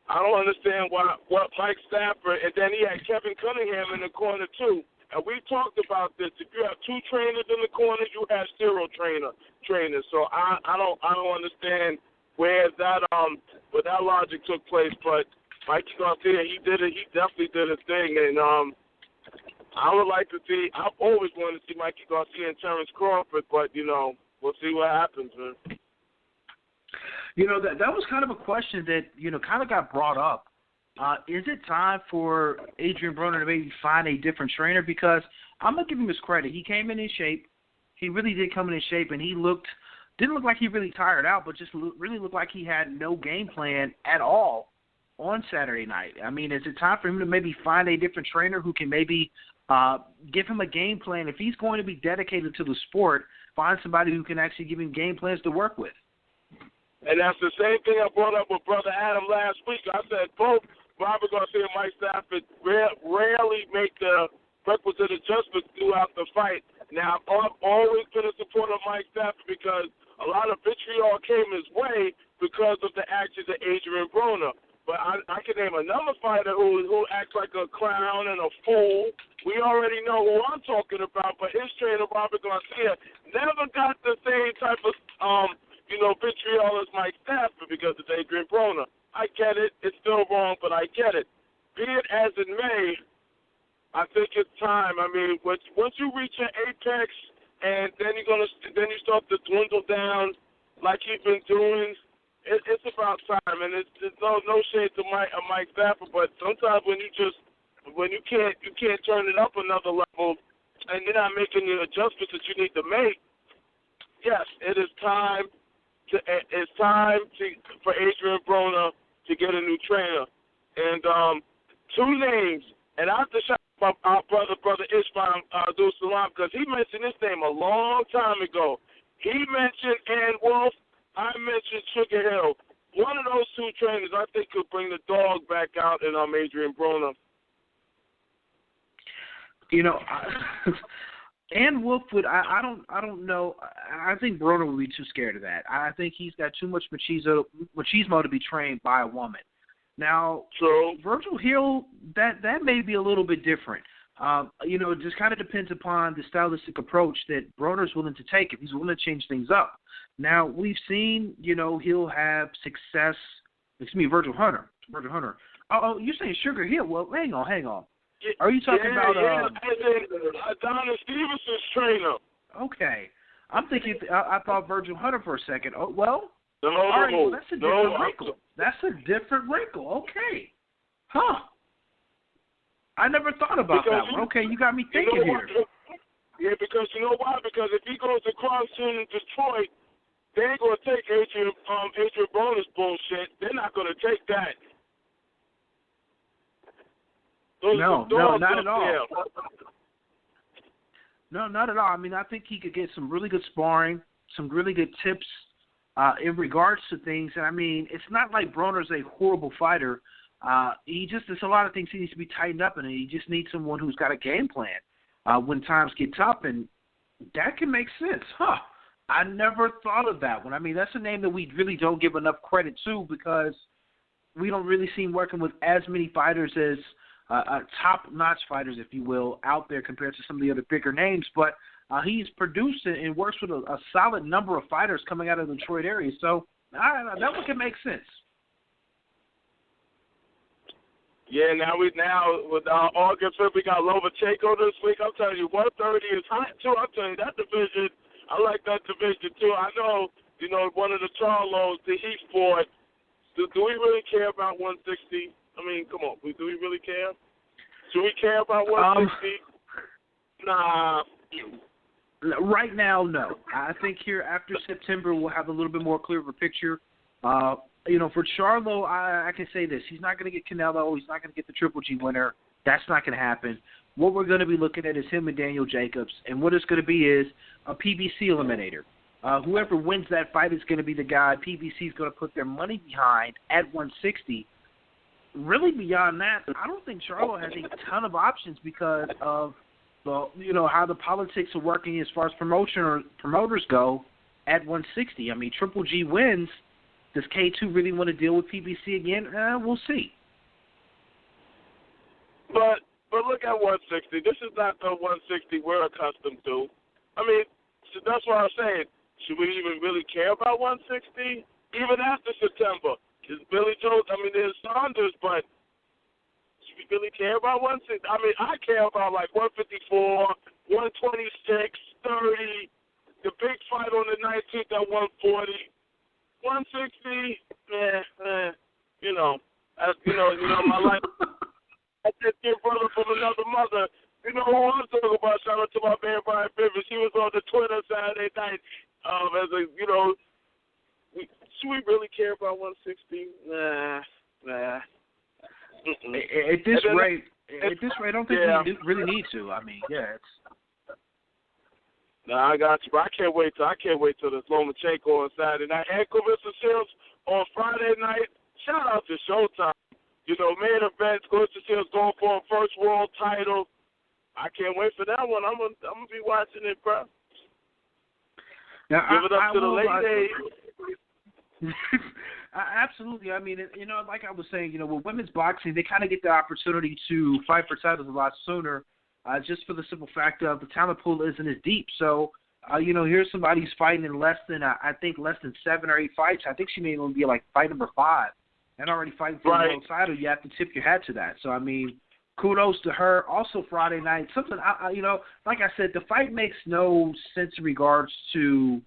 I don't understand what Mike Stafford, and then he had Kevin Cunningham in the corner too. And we talked about this. If you have two trainers in the corner, you have zero trainers. So I don't understand where that logic took place. But Mike Garcia, he definitely did his thing, and I would like to see. I've always wanted to see Mikey Garcia and Terrence Crawford, but we'll see what happens, man. That was kind of a question that kind of got brought up. Is it time for Adrian Broner to maybe find a different trainer? Because I'm gonna give him his credit. He came in shape. He really did come in shape, and he didn't look like he really tired out, but just really looked like he had no game plan at all on Saturday night. I mean, is it time for him to maybe find a different trainer who can maybe give him a game plan? If he's going to be dedicated to the sport, find somebody who can actually give him game plans to work with. And that's the same thing I brought up with Brother Adam last week. I said both Robert Garcia and Mike Stafford rarely make the requisite adjustments throughout the fight. Now, I've always been a supporter of Mike Stafford because a lot of vitriol came his way because of the actions of Adrian Broner. But I can name another fighter who acts like a clown and a fool. We already know who I'm talking about, but his trainer, Robert Garcia, never got the same type of, vitriol as Mike Stafford because it's Adrian Broner. I get it. It's still wrong, but I get it. Be it as it may, I think it's time. I mean, once you reach an apex and then you start to dwindle down like you've been doing, it's about time, and it's no shade to Mike Stafford, but sometimes when you can't turn it up another level, and you're not making the adjustments that you need to make. Yes, it is time for Adrian Broner to get a new trainer, and two names, and I have to shout out our brother Ishmael Abdul Salam because he mentioned this name a long time ago. He mentioned Ann Wolf. I mentioned Sugar Hill. One of those two trainers, I think, could bring the dog back out in Adrian Broner. Ann Wolf would. I don't know. I think Broner would be too scared of that. I think he's got too much machismo to be trained by a woman. Now, Virgil Hill, that may be a little bit different. It just kind of depends upon the stylistic approach that Broner's willing to take if he's willing to change things up. Now, we've seen, he'll have success. Virgil Hunter. Oh, you're saying Sugar Hill. Well, hang on. Are you talking about Adonis Stevenson's trainer? Okay. I'm thinking, I thought Virgil Hunter for a second. Oh, well. No, all right, well, that's a different wrinkle. That's a different wrinkle. Okay. Huh. I never thought about that one. Okay, you got me thinking here. Yeah, because you know why? Because if he goes to Crosston in Detroit, they ain't going to take Adrian Broner's bullshit. They're not going to take that. No, not at all. No, not at all. I mean, I think he could get some really good sparring, some really good tips in regards to things. And, I mean, it's not like Broner's a horrible fighter. There's a lot of things he needs to be tightened up in, and he just needs someone who's got a game plan when times get tough, and that can make sense. I never thought of that one. I mean, that's a name that we really don't give enough credit to because we don't really see him working with as many fighters as top-notch fighters, if you will, out there compared to some of the other bigger names. But he's produced and works with a solid number of fighters coming out of the Detroit area. So that one can make sense. Yeah, now with August 5th, we got Lomachenko this week. I'm telling you, 130 is hot, too. I'm telling you, that division, I like that division, too. I know, one of the Charlos, the Heat fought. Do we really care about 160? I mean, come on. Do we really care? Should we care about 160? Nah. Right now, no. I think here after September, we'll have a little bit more clear of a picture. For Charlo, I can say this. He's not going to get Canelo. He's not going to get the Triple G winner. That's not going to happen. What we're going to be looking at is him and Daniel Jacobs. And what it's going to be is a PBC eliminator. Whoever wins that fight is going to be the guy PBC is going to put their money behind at 160. Really beyond that, I don't think Charlo has a ton of options because of how the politics are working as far as promoters go at 160. I mean, Triple G wins. Does K2 really want to deal with PBC again? We'll see. But look at 160. This is not the 160 we're accustomed to. I mean, so that's what I'm saying. Should we even really care about 160? Even after September. There's Billy Joe. I mean, there's Saunders, but should we really care about 160? I mean, I care about like 154, 126, 30, the big fight on the 19th at 140. 160, my life. I just get brother from another mother. You know who I'm talking about? Shout out to my man Brian Bivens. He was on the Twitter Saturday night. Should we really care about 160? Nah. At this rate, I don't think we really need to. I mean, it's. Nah, I got you. But I can't wait till this Lomachenko on Saturday night. And Clarissa Shields on Friday night. Shout out to Showtime. Main event, Clarissa Shields going for a first world title. I can't wait for that one. I'm gonna be watching it, bro. Now, give it up to the ladies. Absolutely. I mean, like I was saying, with women's boxing, they kind of get the opportunity to fight for titles a lot sooner. Just for the simple fact of the talent pool isn't as deep. So, here's somebody who's fighting in less than 7 or 8 fights. I think she may even be like fight number 5 and already fighting for the world title. You have to tip your hat to that. So, I mean, kudos to her. Also, Friday night, something, like I said, the fight makes no sense in regards to,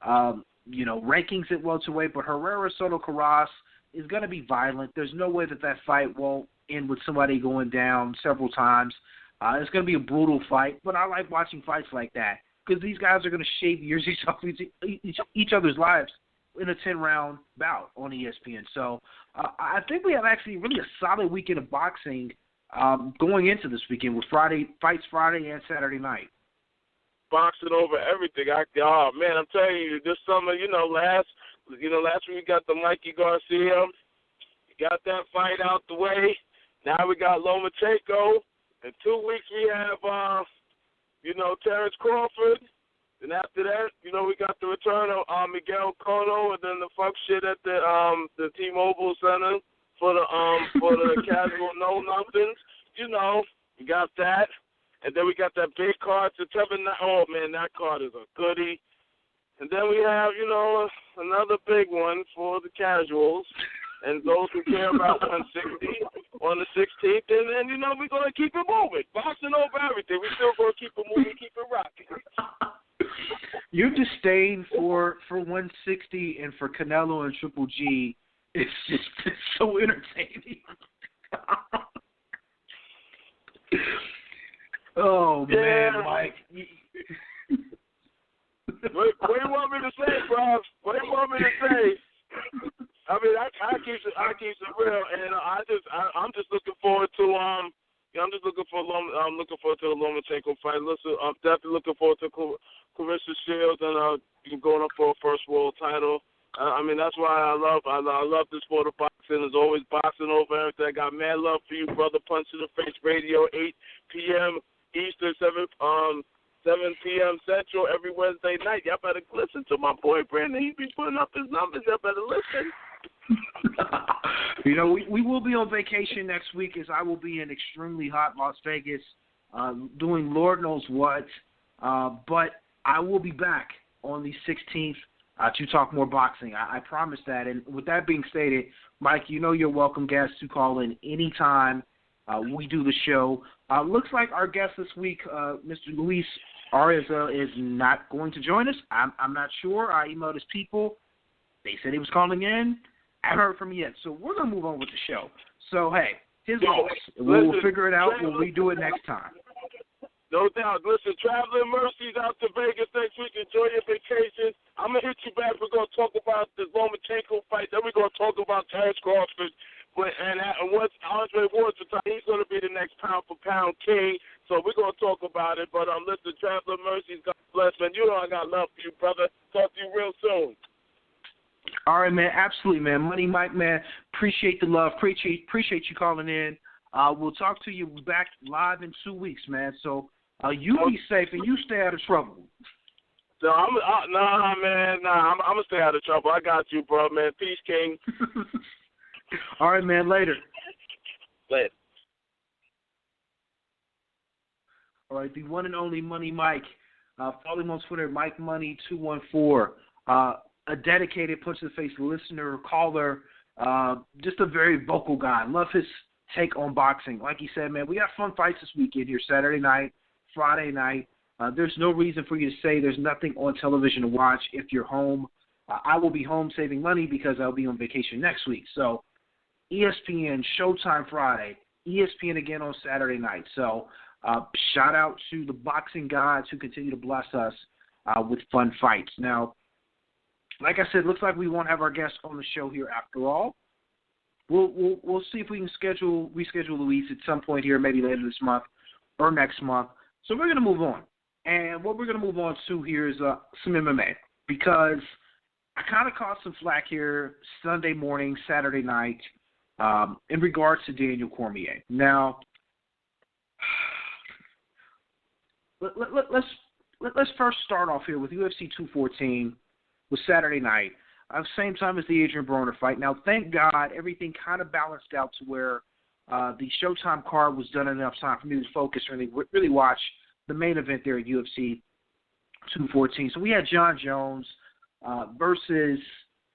rankings at welterweight, but Herrera Soto Carras is going to be violent. There's no way that fight won't end with somebody going down several times. It's going to be a brutal fight, but I like watching fights like that because these guys are going to shave years each other's lives in a 10-round bout on ESPN. So I think we have actually really a solid weekend of boxing going into this weekend with fights Friday and Saturday night. Boxing over everything. I'm telling you, this summer, last week we got the Mikey Garcia. We got that fight out the way. Now we got Lomachenko. In 2 weeks, we have, Terrence Crawford. And after that, we got the return of Miguel Cotto, and then the fuck shit at the T-Mobile Center for the casual no-nothings. We got that. And then we got that big card, September 9th. Oh, man, that card is a goodie. And then we have, another big one for the casuals. And those who care about 160 on the 16th, and then, we're going to keep it moving. Boxing over everything. We're still going to keep it moving, keep it rocking. Your disdain for 160 and for Canelo and Triple G is just so entertaining. Oh, man, Mike. What do you want me to say, bro? What do you want me to say? I mean, I keep it real, and I'm just looking forward to I'm looking forward to the Lomachenko fight. Listen, I'm definitely looking forward to Clarissa Shields and going up for a first world title. I mean, that's why I love this sport of boxing. There's always boxing over everything. I got mad love for you, brother. Punch to the Face Radio, 8 p.m. Eastern, 7 p.m. Central every Wednesday night. Y'all better listen to my boy Brandon. He be putting up his numbers. Y'all better listen. We will be on vacation next week as I will be in extremely hot Las Vegas doing Lord knows what. But I will be back on the 16th to talk more boxing. I promise that. And with that being stated, Mike, you're welcome guest to call in anytime we do the show. Looks like our guest this week, Mr. Luis Arias, is not going to join us. I'm not sure. I emailed his people. They said he was calling in. I haven't heard from him yet. So we're going to move on with the show. So, hey, his loss. We'll figure it out. We'll redo it next time. No doubt. Listen, traveling mercies out to Vegas next week. Enjoy your vacation. I'm going to hit you back. We're going to talk about the Lomachenko fight. Then we're going to talk about Terrence Crawford. And once Andre Ward's retired, he's going to be the next pound-for-pound king. So we're going to talk about it. But listen, traveling mercies, God bless, man. You know I got love for you, brother. Talk to you real soon. All right, man. Absolutely, man. Money Mike, man. Appreciate the love. Appreciate you calling in. We'll talk to you back live in 2 weeks, man. So you be safe and you stay out of trouble. No, I'm gonna stay out of trouble. I got you, bro, man. Peace, King. All right, man. Later. Later. All right, the one and only Money Mike. Follow him on Twitter, MikeMoney214. A dedicated punch-to-the-face listener, caller, just a very vocal guy. Love his take on boxing. Like he said, man, we got fun fights this weekend here, Saturday night, Friday night. There's no reason for you to say there's nothing on television to watch if you're home. I will be home saving money because I'll be on vacation next week. So ESPN, Showtime Friday, ESPN again on Saturday night. So shout out to the boxing gods who continue to bless us with fun fights. Now, like I said, looks like we won't have our guest on the show here after all. We'll see if we can reschedule Luis at some point here, maybe later this month or next month. So we're going to move on. And what we're going to move on to here is some MMA, because I kind of caught some flack here Sunday morning, Saturday night, in regards to Daniel Cormier. Now, let's first start off here with UFC 214 with Saturday night, same time as the Adrian Broner fight. Now, thank God, everything kind of balanced out to where the Showtime card was done enough time for me to focus and really watch the main event there at UFC 214. So we had John Jones versus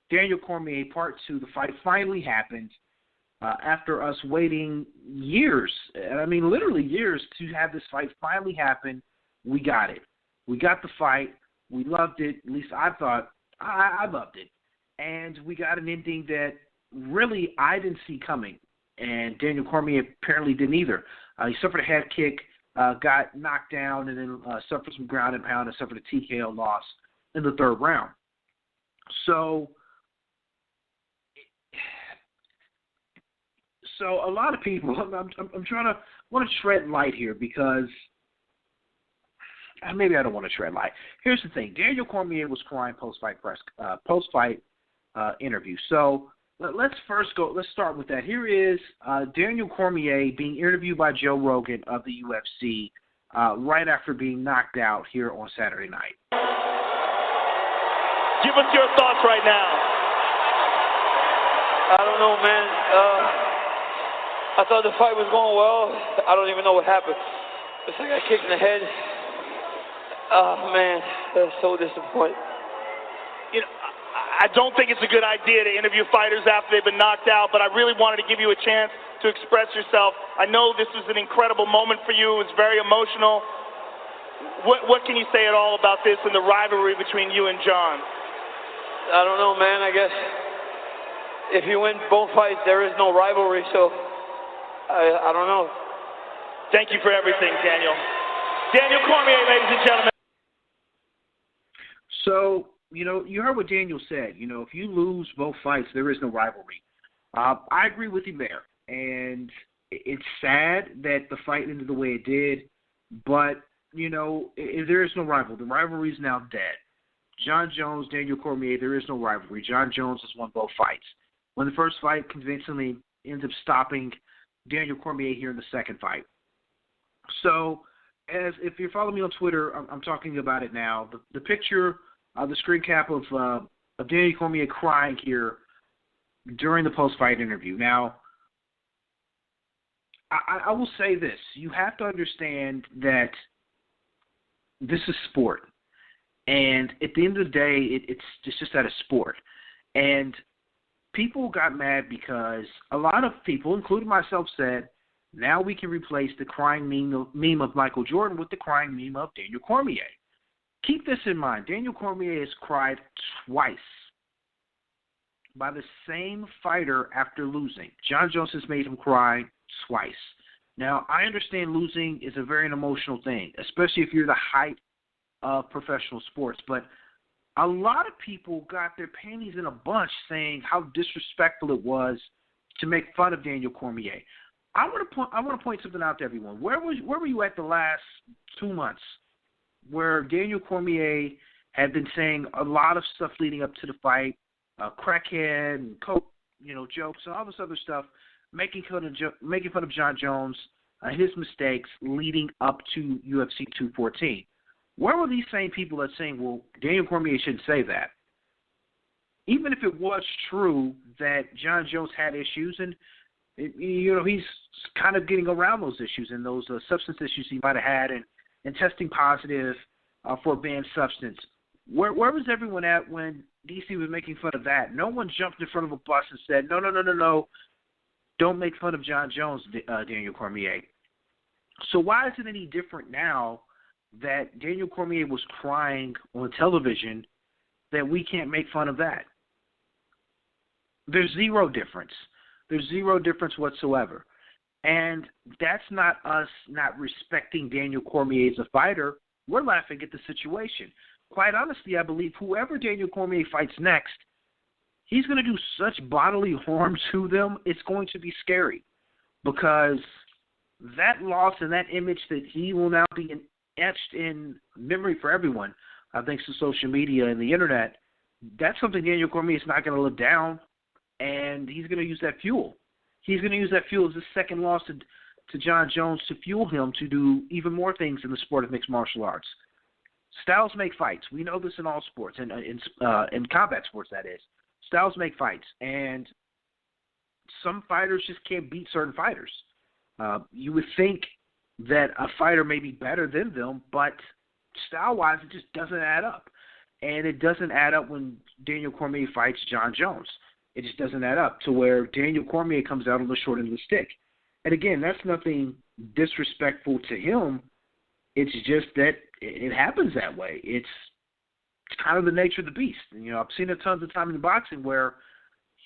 Daniel Cormier, Part 2. The fight finally happened after us waiting years, and I mean literally years, to have this fight finally happen. We got it. We got the fight. We loved it. At least I thought I loved it. And we got an ending that really I didn't see coming, and Daniel Cormier apparently didn't either. He suffered a head kick, got knocked down, and then suffered some ground and pound and suffered a TKO loss in the third round. So a lot of people, I'm trying to want to tread light here, because maybe I don't want to tread light. Here's the thing: Daniel Cormier was crying post-fight interview. So let's start with that. Here is Daniel Cormier being interviewed by Joe Rogan of the UFC right after being knocked out here on Saturday night. Give us your thoughts right now. I don't know, man. I thought the fight was going well. I don't even know what happened. It's like I kicked in the head. Oh, man, that's so disappointing. You know, I don't think it's a good idea to interview fighters after they've been knocked out, but I really wanted to give you a chance to express yourself. I know this was an incredible moment for you. It was very emotional. What can you say at all about this and the rivalry between you and John? I don't know, man. I guess if you win both fights, there is no rivalry, so I don't know. Thank you for everything, Daniel. Daniel Cormier, ladies and gentlemen. So, you heard what Daniel said. If you lose both fights, there is no rivalry. I agree with you there. And it's sad that the fight ended the way it did, but, there is no rivalry. The rivalry is now dead. John Jones, Daniel Cormier, there is no rivalry. John Jones has won both fights. When the first fight convincingly ends up stopping Daniel Cormier here in the second fight. So, if you're following me on Twitter, I'm talking about it now. The picture, the screen cap of Daniel Cormier crying here during the post-fight interview. Now, I will say this. You have to understand that this is sport. And at the end of the day, it's just that it's sport. And people got mad because a lot of people, including myself, said Now we can replace the crying meme of Michael Jordan with the crying meme of Daniel Cormier. Keep this in mind. Daniel Cormier has cried twice by the same fighter after losing. John Jones has made him cry twice. Now, I understand losing is a very emotional thing, especially if you're the height of professional sports. But a lot of people got their panties in a bunch saying how disrespectful it was to make fun of Daniel Cormier. I want to point something out to everyone. Where were you at the last 2 months where Daniel Cormier had been saying a lot of stuff leading up to the fight, crackhead and coke, jokes and all this other stuff, making fun of John Jones, his mistakes leading up to UFC 214. Where were these same people that saying, well, Daniel Cormier shouldn't say that? Even if it was true that John Jones had issues, and he's kind of getting around those issues and those substance issues he might have had, and testing positive for a banned substance. Where was everyone at when DC was making fun of that? No one jumped in front of a bus and said, no, don't make fun of John Jones, Daniel Cormier. So why is it any different now that Daniel Cormier was crying on television that we can't make fun of that? There's zero difference. There's zero difference whatsoever. And that's not us not respecting Daniel Cormier as a fighter. We're laughing at the situation. Quite honestly, I believe whoever Daniel Cormier fights next, he's going to do such bodily harm to them, it's going to be scary. Because that loss and that image that he will now be etched in memory for everyone, thanks to social media and the internet, that's something Daniel Cormier is not going to live down, and he's going to use that fuel. He's going to use that fuel as his second loss to John Jones to fuel him to do even more things in the sport of mixed martial arts. Styles make fights. We know this in all sports, and in combat sports, that is. Styles make fights, and some fighters just can't beat certain fighters. You would think that a fighter may be better than them, but style-wise, it just doesn't add up. And it doesn't add up when Daniel Cormier fights John Jones. It just doesn't add up to where Daniel Cormier comes out on the short end of the stick. And again, that's nothing disrespectful to him. It's just that it happens that way. It's kind of the nature of the beast. I've seen it tons of time in boxing where,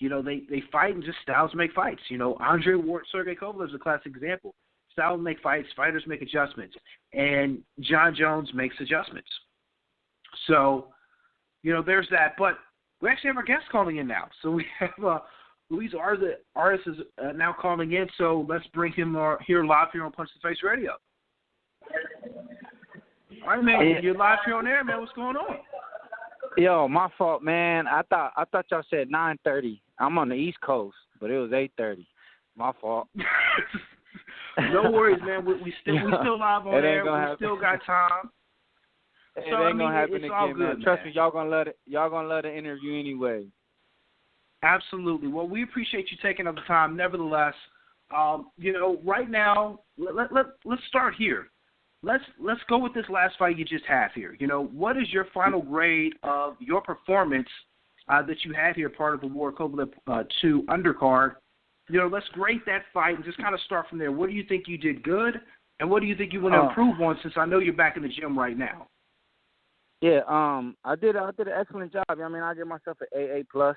they fight and just styles make fights. Andre Ward, Sergey Kovalev is a classic example. Styles make fights, fighters make adjustments, and John Jones makes adjustments. So, there's that. But we actually have our guest calling in now. So we have Luis Arias is now calling in. So let's bring him here live here on Punch the Face Radio. All right, man. You're live here on air, man. What's going on? Yo, my fault, man. I thought y'all said 9:30. I'm on the East Coast, but it was 8:30. My fault. No worries, man. We still live on air. We still got time. It ain't gonna happen again, good, man. Trust me, y'all gonna love the interview anyway. Absolutely. Well, we appreciate you taking up the time. Nevertheless, right now, let's start here. Let's go with this last fight you just had here. What is your final grade of your performance that you had here, part of the War Kovalev 2 undercard? Let's grade that fight and just kind of start from there. What do you think you did good, and what do you think you want to improve on? Since I know you're back in the gym right now. Yeah, I did an excellent job. I give myself an AA+.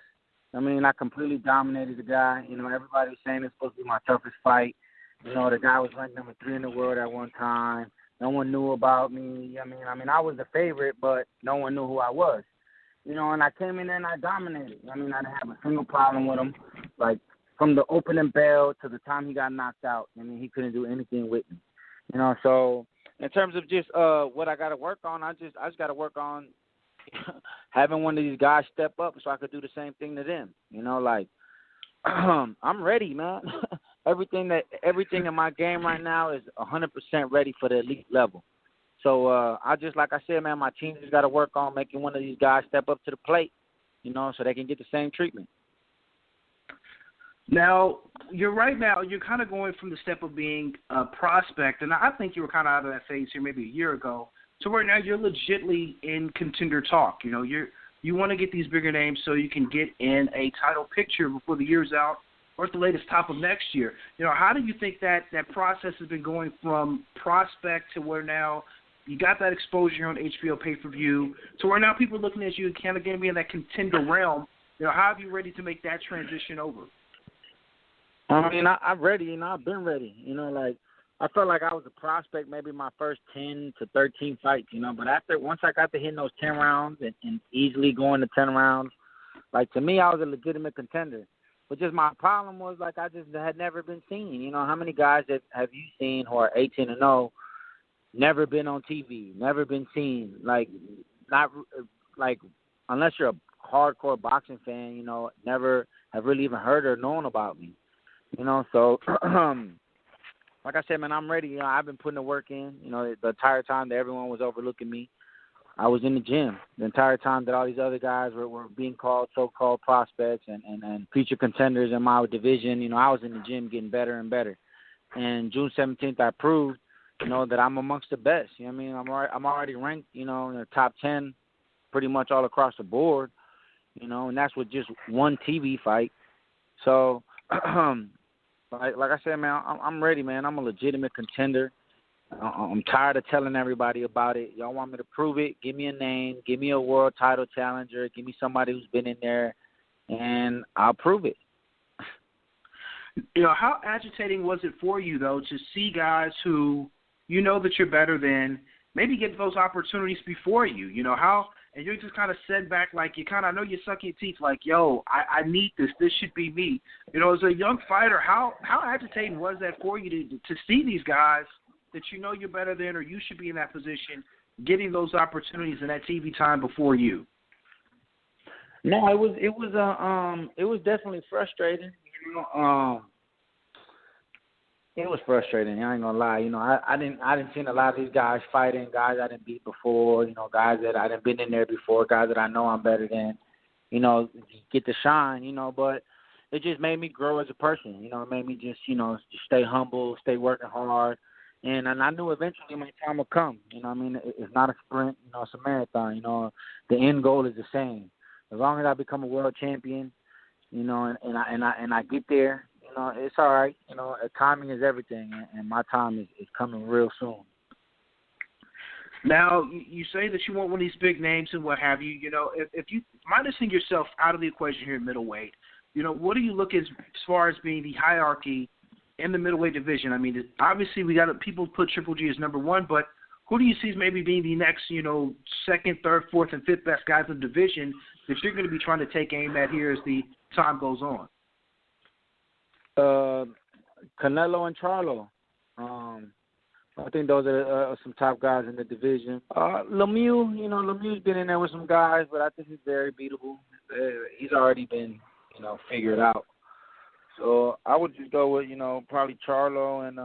I completely dominated the guy. Everybody's saying it's supposed to be my toughest fight. The guy was ranked number 3 in the world at one time. No one knew about me. I was the favorite, but no one knew who I was. And I came in there and I dominated. I didn't have a single problem with him. Like, from the opening bell to the time he got knocked out, he couldn't do anything with me. So in terms of just what I got to work on, I just got to work on having one of these guys step up so I could do the same thing to them. I'm ready, man. Everything in my game right now is 100% ready for the elite level. So like I said, man, my team just got to work on making one of these guys step up to the plate, so they can get the same treatment. Now, you're kind of going from the step of being a prospect, and I think you were kind of out of that phase here maybe a year ago, to where now you're legitimately in contender talk. You want to get these bigger names so you can get in a title picture before the year's out or at the latest top of next year. How do you think that process has been going from prospect to where now you got that exposure on HBO pay-per-view to where now people are looking at you and kind of getting me in that contender realm? How have you ready to make that transition over? I mean, I'm ready. I've been ready. I felt like I was a prospect maybe my first 10 to 13 fights, but once I got to hitting those 10 rounds and easily going to 10 rounds, like, to me, I was a legitimate contender. But just my problem was, like, I just had never been seen. How many guys have you seen who are 18-0, never been on TV, never been seen? Like, not like, unless you're a hardcore boxing fan, never have really even heard or known about me. So like I said, man, I'm ready. I've been putting the work in. The entire time that everyone was overlooking me, I was in the gym. The entire time that all these other guys were being called so-called prospects and future contenders in my division, I was in the gym getting better and better. And June 17th, I proved, that I'm amongst the best. I'm already ranked, in the top 10 pretty much all across the board, and that's with just one TV fight. So, like I said, man, I'm ready, man. I'm a legitimate contender. I'm tired of telling everybody about it. Y'all want me to prove it? Give me a name. Give me a world title challenger. Give me somebody who's been in there, and I'll prove it. How agitating was it for you, though, to see guys who that you're better than maybe get those opportunities before you? And you're just kind of set back, like I know you're sucking your teeth, like, yo, I need this. This should be me. As a young fighter, how agitating was that for you to see these guys that you're better than, or you should be in that position, getting those opportunities and that TV time before you? No, it was definitely frustrating. It was frustrating. I ain't gonna lie. I didn't see a lot of these guys fighting, guys I didn't beat before. Guys that I didn't been in there before, guys that I know I'm better than. Get to shine. But it just made me grow as a person. It made me just stay humble, stay working hard. And I knew eventually my time would come. It's not a sprint. It's a marathon. The end goal is the same. As long as I become a world champion, and I get there, it's all right. Timing is everything, and my time is coming real soon. Now, you say that you want one of these big names and what have you. If you minusing yourself out of the equation here at middleweight, what do you look as far as being the hierarchy in the middleweight division? I mean, obviously we got people put Triple G as number one, but who do you see as maybe being the next, second, third, fourth, and fifth best guys in the division that you're going to be trying to take aim at here as the time goes on? Canelo and Charlo. I think those are some top guys in the division. Lemieux, Lemieux's been in there with some guys, but I think he's very beatable. He's already been, figured out. So I would just go with, probably Charlo and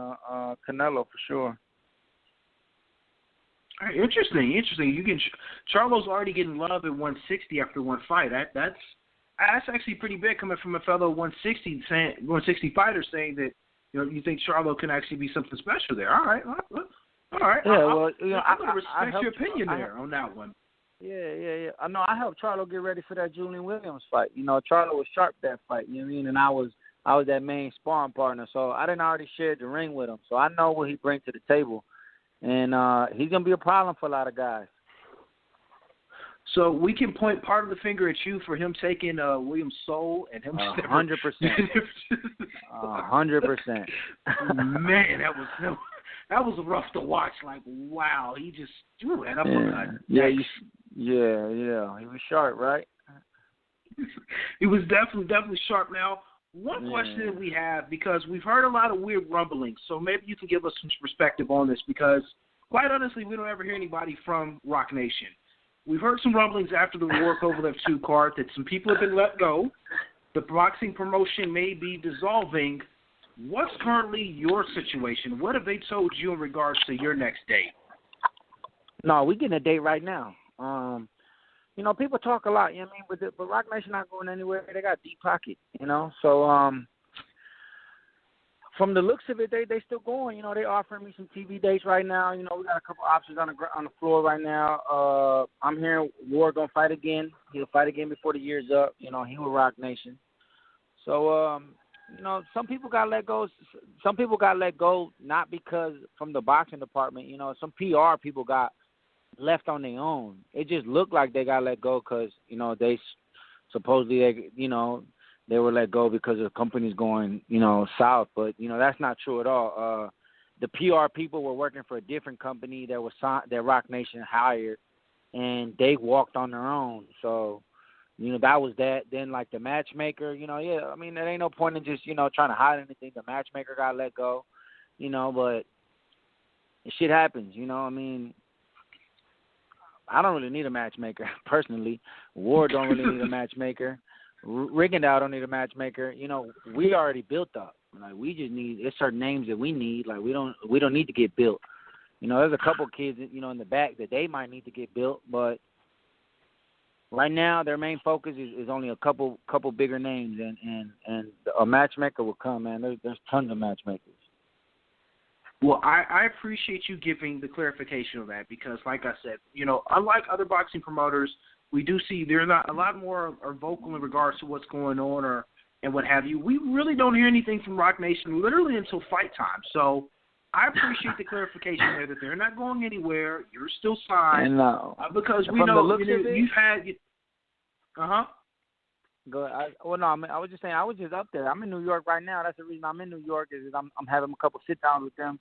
Canelo for sure. All right, interesting. Charlo's already getting love at 160 after one fight. That's actually pretty big coming from a fellow 160 fighter saying that you think Charlo can actually be something special there. All right. Yeah, well, I'm going to respect your opinion there on that one. Yeah. I know. I helped Charlo get ready for that Julian Williams fight. Charlo was sharp that fight. And I was that main sparring partner, so I didn't already share the ring with him. So I know what he brings to the table, and he's gonna be a problem for a lot of guys. So we can point part of the finger at you for him taking Williams' soul and him 100%. 100%. Man, that was rough to watch. Like, wow, he just threw that uppercut. Yeah. He was sharp, right? He was definitely sharp. Now, one question that we have, because we've heard a lot of weird rumblings, so maybe you can give us some perspective on this, because quite honestly, we don't ever hear anybody from Roc Nation. We've heard some rumblings after the War Kovalev 2 card that some people have been let go. The boxing promotion may be dissolving. What's currently your situation? What have they told you in regards to your next date? No, we're getting a date right now. People talk a lot, but Roc Nation not going anywhere. They got deep pocket, So from the looks of it, they still going. They offering me some TV dates right now. We got a couple options on the floor right now. I'm hearing Ward gonna fight again. He'll fight again before the year's up. He with Roc Nation. So some people got let go. Some people got let go not because from the boxing department. Some PR people got left on their own. It just looked like they got let go because they supposedly they were let go because of companies going south. But that's not true at all. The PR people were working for a different company that Roc Nation hired, and they walked on their own. So. That was that. Then, like, the matchmaker, there ain't no point in just, trying to hide anything. The matchmaker got let go, but shit happens, I don't really need a matchmaker, personally. Ward don't really need a matchmaker. Rigondeaux don't need a matchmaker. We already built up. Like, we just there's certain names that we need. Like, we don't need to get built. There's a couple kids, in the back that they might need to get built, but right now, their main focus is only a couple bigger names, and a matchmaker will come, man. There's tons of matchmakers. Well, I appreciate you giving the clarification of that because, like I said, unlike other boxing promoters, we do see there's not a lot more are vocal in regards to what's going on and what have you. We really don't hear anything from Roc Nation literally until fight time. So I appreciate the clarification there that they're not going anywhere. You're still signed. Because we know you've had. Go ahead. I was just saying I was just up there. I'm in New York right now. That's the reason I'm in New York is I'm having a couple sit downs with them.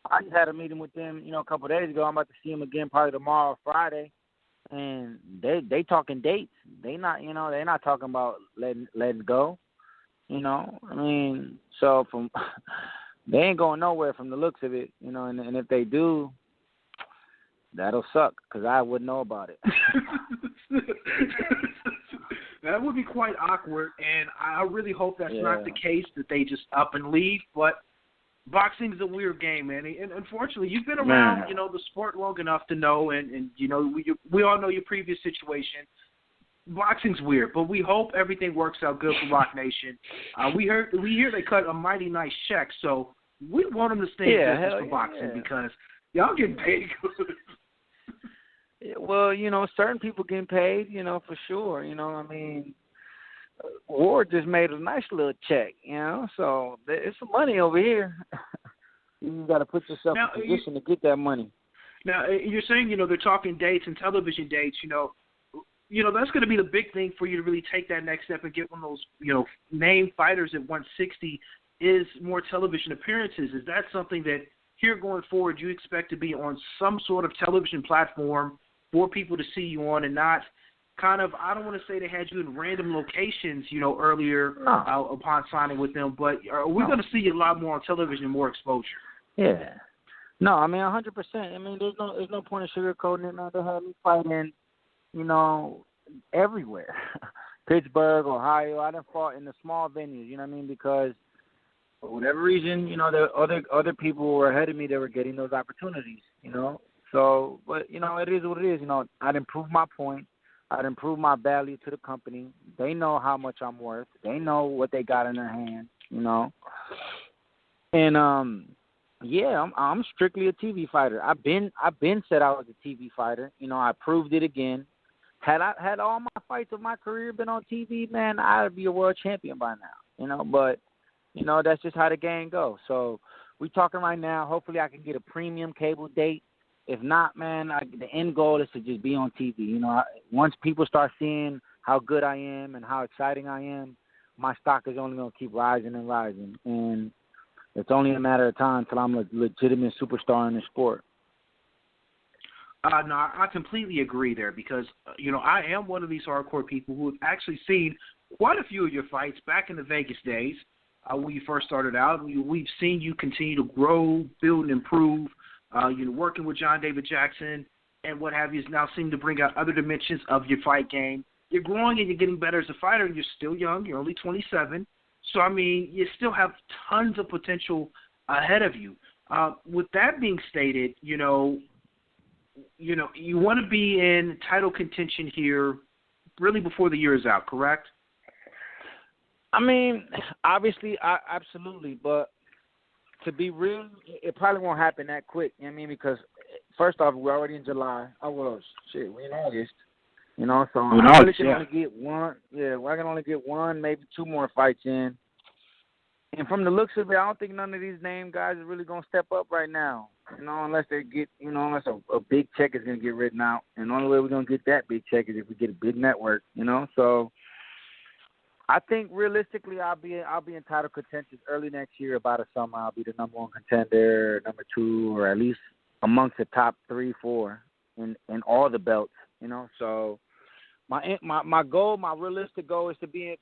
I just had a meeting with them, a couple of days ago. I'm about to see them again probably tomorrow or Friday, and they talking dates. They not they're not talking about letting go. So from. They ain't going nowhere from the looks of it, and if they do, that'll suck because I wouldn't know about it. That would be quite awkward, and I really hope that's not the case, that they just up and leave. But boxing is a weird game, man. And unfortunately, you've been around, the sport long enough to know, and we all know your previous situation. Boxing's weird, but we hope everything works out good for Roc Nation. We hear they cut a mighty nice check, so we want them to stay in business for boxing because y'all getting paid good. Well, certain people getting paid, for sure. Ward just made a nice little check, so there's some money over here. You got to put yourself in a position to get that money. Now, you're saying, they're talking dates and television dates, that's going to be the big thing for you to really take that next step and get one of those, named fighters at 160 is more television appearances. Is that something that here going forward you expect to be on some sort of television platform for people to see you on and not kind of, I don't want to say they had you in random locations, earlier upon signing with them, but are we going to see you a lot more on television, more exposure? Yeah. No, 100%. There's no point in sugarcoating it. They had me fighting, everywhere. Pittsburgh, Ohio. I done fought in the small venues, because for whatever reason, the other people were ahead of me that were getting those opportunities, So, but, it is what it is. I'd improve my points. I'd improve my value to the company. They know how much I'm worth. They know what they got in their hands, And, I'm strictly a TV fighter. I've been said I was a TV fighter. I proved it again. Had all my fights of my career been on TV, man, I'd be a world champion by now. But that's just how the game goes. So we talking right now. Hopefully, I can get a premium cable date. If not, man, the end goal is to just be on TV. Once people start seeing how good I am and how exciting I am, my stock is only going to keep rising and rising. And it's only a matter of time till I'm a legitimate superstar in the sport. No, I completely agree there because, I am one of these hardcore people who have actually seen quite a few of your fights back in the Vegas days when you first started out. We've seen you continue to grow, build, and improve. Working with John David Jackson and what have you is now seeming to bring out other dimensions of your fight game. You're growing and you're getting better as a fighter, and you're still young. You're only 27. So, you still have tons of potential ahead of you. With that being stated, you want to be in title contention here really before the year is out, correct? Obviously, absolutely, but to be real, it probably won't happen that quick. Because first off, we're already in July. Oh, well, shit, we're in August. So I really can only get one. Yeah, I can only get one, maybe two more fights in. And from the looks of it, I don't think none of these name guys are really going to step up right now, unless they get, unless a big check is going to get written out. And the only way we're going to get that big check is if we get a big network, So I think realistically I'll be in title contention early next year. About a summer, I'll be the number 1 contender, number 2, or at least amongst the top 3, 4 in all the belts, So my goal, my realistic goal is to be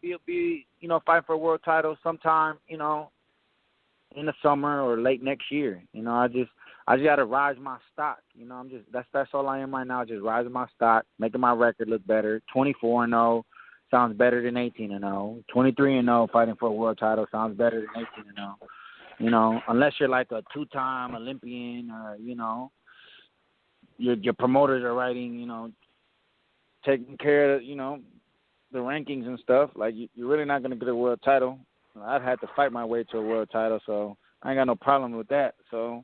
fight for a world title sometime, in the summer or late next year. I just got to rise my stock. That's all I am right now. Just rising my stock, making my record look better. 24-0 sounds better than 18-0. 23-0 fighting for a world title sounds better than 18-0. Unless you're like a 2-time Olympian or your promoters are writing, taking care of, the rankings and stuff. Like, you're really not going to get a world title. I'd have to fight my way to a world title, so I ain't got no problem with that. So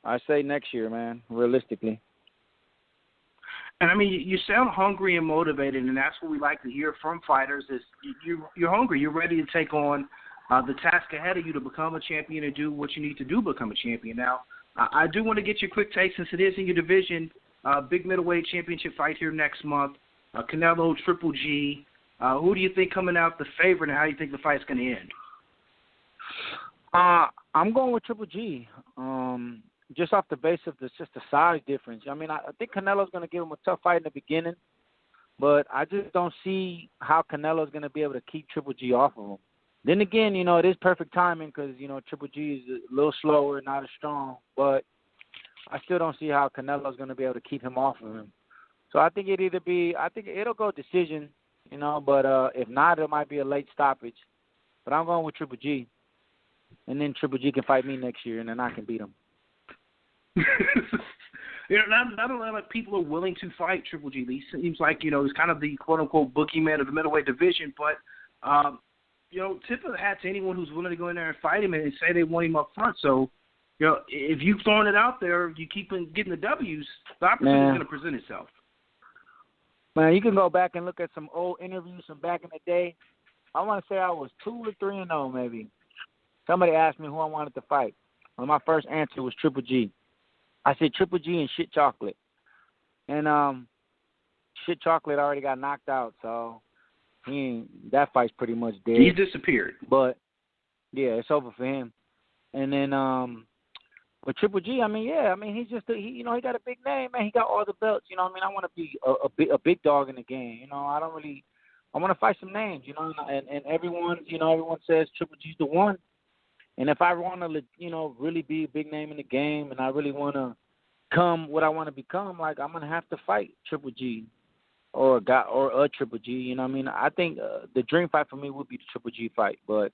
I say next year, man, realistically. And, I mean, you sound hungry and motivated, and that's what we like to hear from fighters is you're hungry. You're ready to take on the task ahead of you to become a champion and do what you need to do to become a champion. Now, I do want to get your quick take, since it is in your division, big middleweight championship fight here next month, Canelo Triple G. Who do you think coming out the favorite, and how do you think the fight's going to end? I'm going with Triple G, just off the base of just the size difference. I mean, I think Canelo's going to give him a tough fight in the beginning, but I just don't see how Canelo's going to be able to keep Triple G off of him. Then again, it is perfect timing because, Triple G is a little slower, not as strong, but I still don't see how Canelo's going to be able to keep him off of him. So I think it'll go decision, but if not, it might be a late stoppage. But I'm going with Triple G. And then Triple G can fight me next year, and then I can beat him. Not a lot of people are willing to fight Triple G. He seems like, he's kind of the quote-unquote boogeyman of the middleweight division. But, tip of the hat to anyone who's willing to go in there and fight him and say they want him up front. So, if you've thrown it out there, you keep getting the W's, the opportunity is going to present itself. Man, you can go back and look at some old interviews from back in the day. I want to say I was 2 or 3-0 maybe. Somebody asked me who I wanted to fight. Well, my first answer was Triple G. I said Triple G and Shit Chocolate. And Shit Chocolate already got knocked out, so that fight's pretty much dead. He disappeared. But, yeah, it's over for him. And then with Triple G, he's just he got a big name, man. He got all the belts, I want to be a big dog in the game, I want to fight some names, and everyone says Triple G's the one. And if I want to, really be a big name in the game, and I really want to come what I want to become, like, I'm gonna have to fight Triple G or a Triple G. I think the dream fight for me would be the Triple G fight, but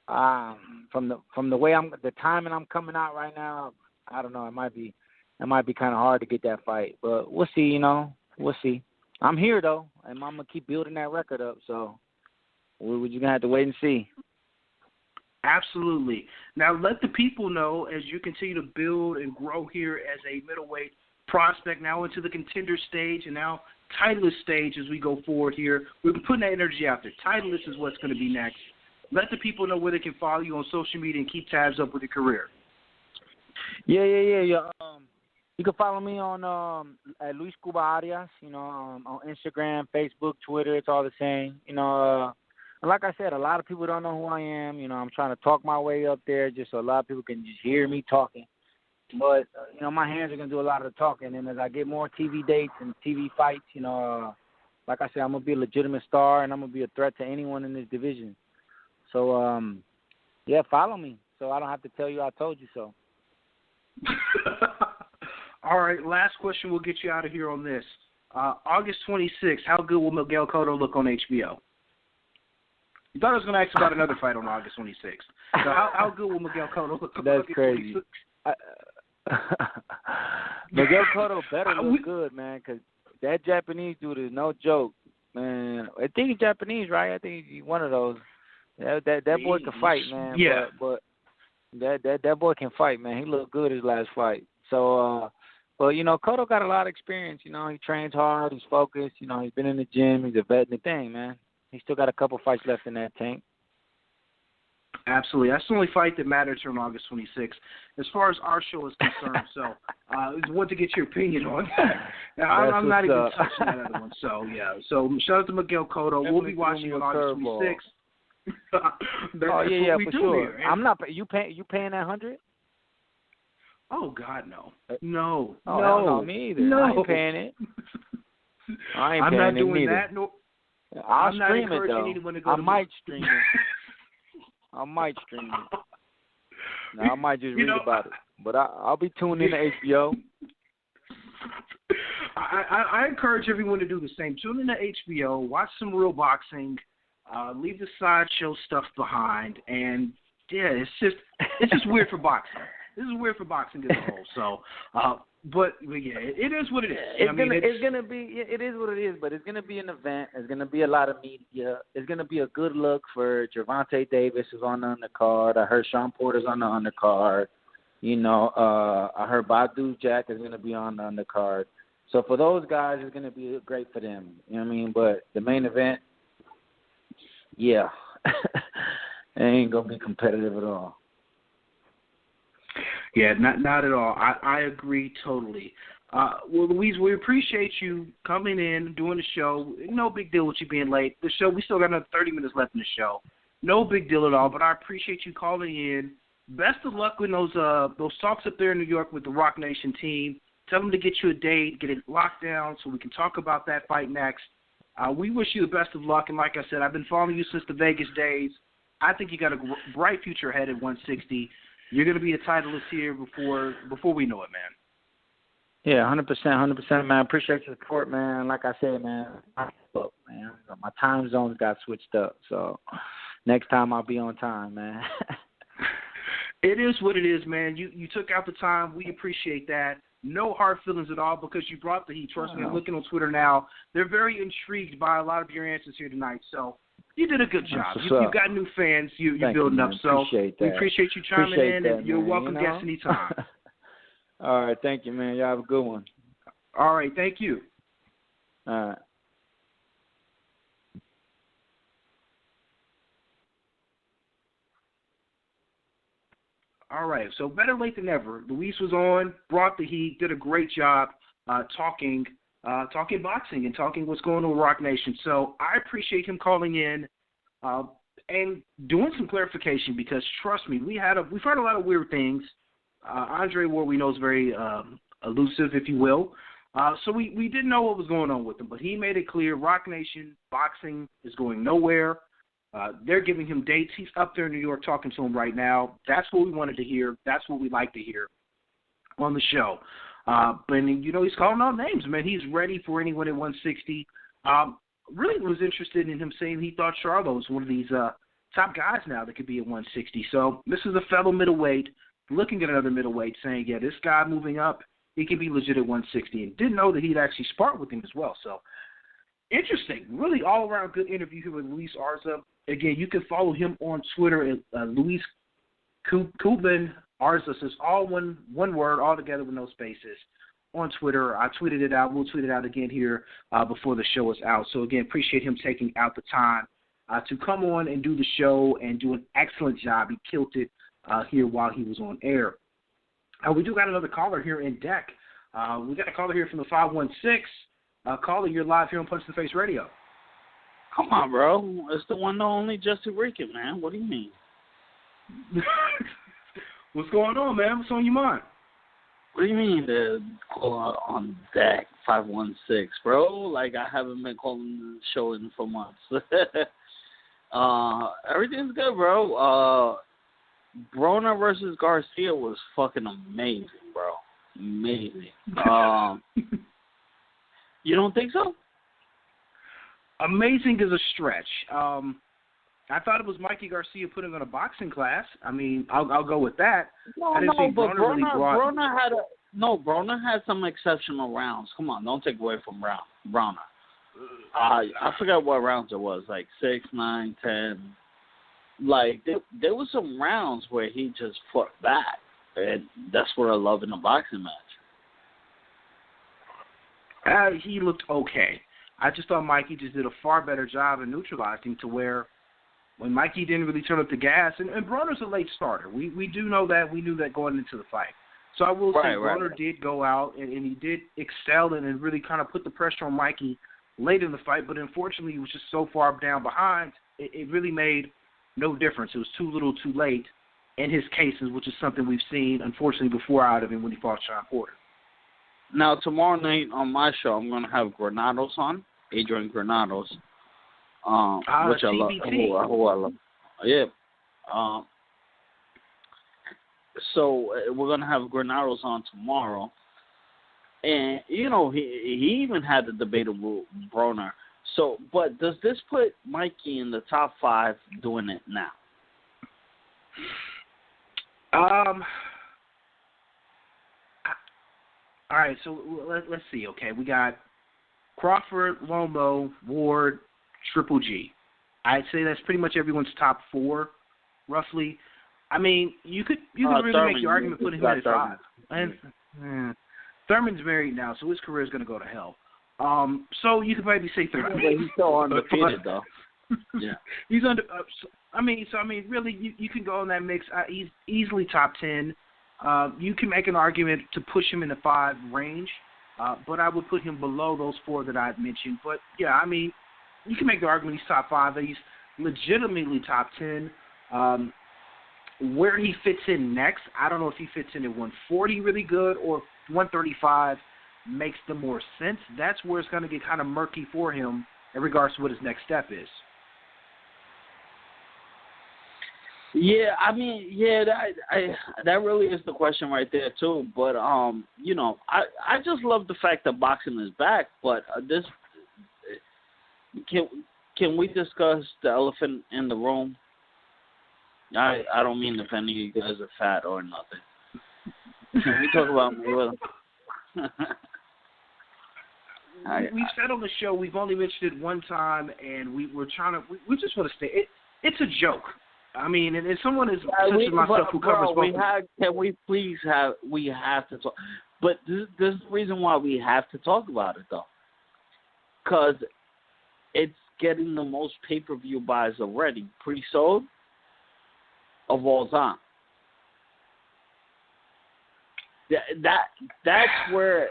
from the way the timing I'm coming out right now, I don't know. It might be kind of hard to get that fight, but we'll see. We'll see. I'm here though, and I'm gonna keep building that record up. So we're just gonna have to wait and see. Absolutely. Now let the people know, as you continue to build and grow here as a middleweight prospect, now into the contender stage and now titleist stage as we go forward here. We're putting that energy out there. Titleist is what's going to be next. Let the people know where they can follow you on social media and keep tabs up with your career. Yeah. You can follow me on at Luis Cuba Arias, on Instagram, Facebook, Twitter. It's all the same. And like I said, a lot of people don't know who I am. I'm trying to talk my way up there just so a lot of people can just hear me talking. But, my hands are going to do a lot of the talking. And as I get more TV dates and TV fights, like I said, I'm going to be a legitimate star and I'm going to be a threat to anyone in this division. So, follow me so I don't have to tell you I told you so. All right, last question. We'll get you out of here on this. August 26th, how good will Miguel Cotto look on HBO? You thought I was going to ask about another fight on August 26th. So how good will Miguel Cotto look on August 26th? That's crazy. Miguel Cotto better look good, man, because that Japanese dude is no joke, man. I think he's Japanese, right? I think he's one of those. That boy can fight, man. Yeah. But that boy can fight, man. He looked good his last fight. So, but, Cotto got a lot of experience. He trains hard. He's focused. He's been in the gym. He's a vet in the thing, man. He's still got a couple fights left in that tank. Absolutely. That's the only fight that matters here on August 26th, as far as our show is concerned. So I want to get your opinion on that. Now, I'm not even touching that other one. So, yeah. So shout out to Miguel Cotto. We'll be watching on August 26th. For sure. Here. I'm not. You paying that $100? Oh God, no. No. No, me either. No. I ain't paying it. I'm not doing that. No. I'll stream it though. I might stream it. Now, I might just read about it, but I'll be tuned in to HBO. I encourage everyone to do the same. Tune in to HBO, watch some real boxing, leave the sideshow stuff behind, and it's just weird for boxing. This is weird for boxing as a whole. So, but yeah, it is what it is. It's gonna be. It is what it is. But it's gonna be an event. There's gonna be a lot of media. It's gonna be a good look for Gervonta Davis, who's on the undercard. I heard Sean Porter's on the undercard. I heard Badu Jack is gonna be on the undercard. So for those guys, it's gonna be great for them. You know what I mean? But the main event, yeah, it ain't gonna be competitive at all. Yeah, not at all. I agree totally. Well, Louise, we appreciate you coming in, doing the show. No big deal with you being late. The show, we still got another 30 minutes left in the show. No big deal at all, but I appreciate you calling in. Best of luck with those talks up there in New York with the Roc Nation team. Tell them to get you a date, get it locked down so we can talk about that fight next. We wish you the best of luck, and like I said, I've been following you since the Vegas days. I think you got a bright future ahead at 160. You're going to be a titleist here before we know it, man. Yeah, 100%, man. I appreciate your support, man. Like I said, man, my time zones got switched up, so next time I'll be on time, man. It is what it is, man. You took out the time. We appreciate that. No hard feelings at all because you brought the heat. Trust me, I'm looking on Twitter now. They're very intrigued by a lot of your answers here tonight, so you did a good job. You've got new fans you're building up, so we appreciate you chiming in, and you're welcome guest anytime. All right, thank you, man. Y'all have a good one. All right, thank you. All right. All right, so better late than never. Luis was on, brought the heat, did a great job talking boxing and talking what's going on with Roc Nation. So I appreciate him calling in and doing some clarification because, trust me, we've heard a lot of weird things. Andre Ward, we know, is very elusive, if you will. So we didn't know what was going on with him, but he made it clear Roc Nation boxing is going nowhere. They're giving him dates. He's up there in New York talking to him right now. That's what we wanted to hear. That's what we like to hear on the show. But, he's calling out names, man. He's ready for anyone at 160. Really was interested in him saying he thought Charlo was one of these top guys now that could be at 160. So this is a fellow middleweight looking at another middleweight saying, yeah, this guy moving up, he can be legit at 160. And didn't know that he'd actually sparred with him as well. So interesting. Really all-around good interview here with Luis Arza. Again, you can follow him on Twitter at Luis Cuban Arza. It's all one word, all together with no spaces. On Twitter, I tweeted it out. We'll tweet it out again here before the show is out. So, again, appreciate him taking out the time to come on and do the show and do an excellent job. He killed it here while he was on air. We do got another caller here in deck. We got a caller here from the 516. Caller, you're live here on Punch in the Face Radio. Come on, bro. It's the one and only Jesse Ricken, man. What do you mean? What's going on, man? What's on your mind? What do you mean the call on deck 516, bro? Like, I haven't been calling the show in for months. Everything's good, bro. Broner versus Garcia was fucking amazing, bro. Amazing. You don't think so? Amazing is a stretch. I thought it was Mikey Garcia putting on a boxing class. I mean, I'll go with that. But Broner had some exceptional rounds. Come on, don't take away from Broner. I forgot what rounds it was, like 6, 9, 10. Like, there was some rounds where he just fought back, and that's what I love in a boxing match. He looked okay. I just thought Mikey just did a far better job in neutralizing to where when Mikey didn't really turn up the gas, and Broner's a late starter. We do know that. We knew that going into the fight. So I will say Broner did go out, and he did excel and really kind of put the pressure on Mikey late in the fight, but unfortunately he was just so far down behind, it really made no difference. It was too little too late in his cases, which is something we've seen, unfortunately, before out of him when he fought Sean Porter. Now, tomorrow night on my show, I'm going to have Granados on, Adrian Granados, which I love. Who I love. Yeah. So we're going to have Granados on tomorrow. And, you know, he even had the debate with Broner. So, but does this put Mikey in the top 5 doing it now? All right, so let's see. Okay, we got Crawford, Lomo, Ward, Triple G. I'd say that's pretty much everyone's top 4, roughly. I mean, you could really Thurman, make the argument putting him at 5. And Thurman's married now, so his career is going to go to hell. So you could maybe say Thurman. Yeah, he's still undefeated, though. Yeah, he's under. Really, you can go in that mix. He's easily top 10. You can make an argument to push him in the 5 range, but I would put him below those 4 that I've mentioned. But yeah, I mean, you can make the argument he's top 5. That he's legitimately top 10. Where he fits in next, I don't know if he fits in at 140 really good or 135 makes the more sense. That's where it's going to get kind of murky for him in regards to what his next step is. Yeah, I mean, that really is the question right there too. But you know, I just love the fact that boxing is back. But this, can we discuss the elephant in the room? I don't mean if any of you guys are fat or nothing. Can we talk about Mayweather? We've said on the show, we've only mentioned it one time, and we just want to say it's a joke. I mean, and someone is such as myself who covers both. We have to talk. But this is the reason why we have to talk about it, though. Because it's getting the most pay-per-view buys already, pre-sold, of all time. That's where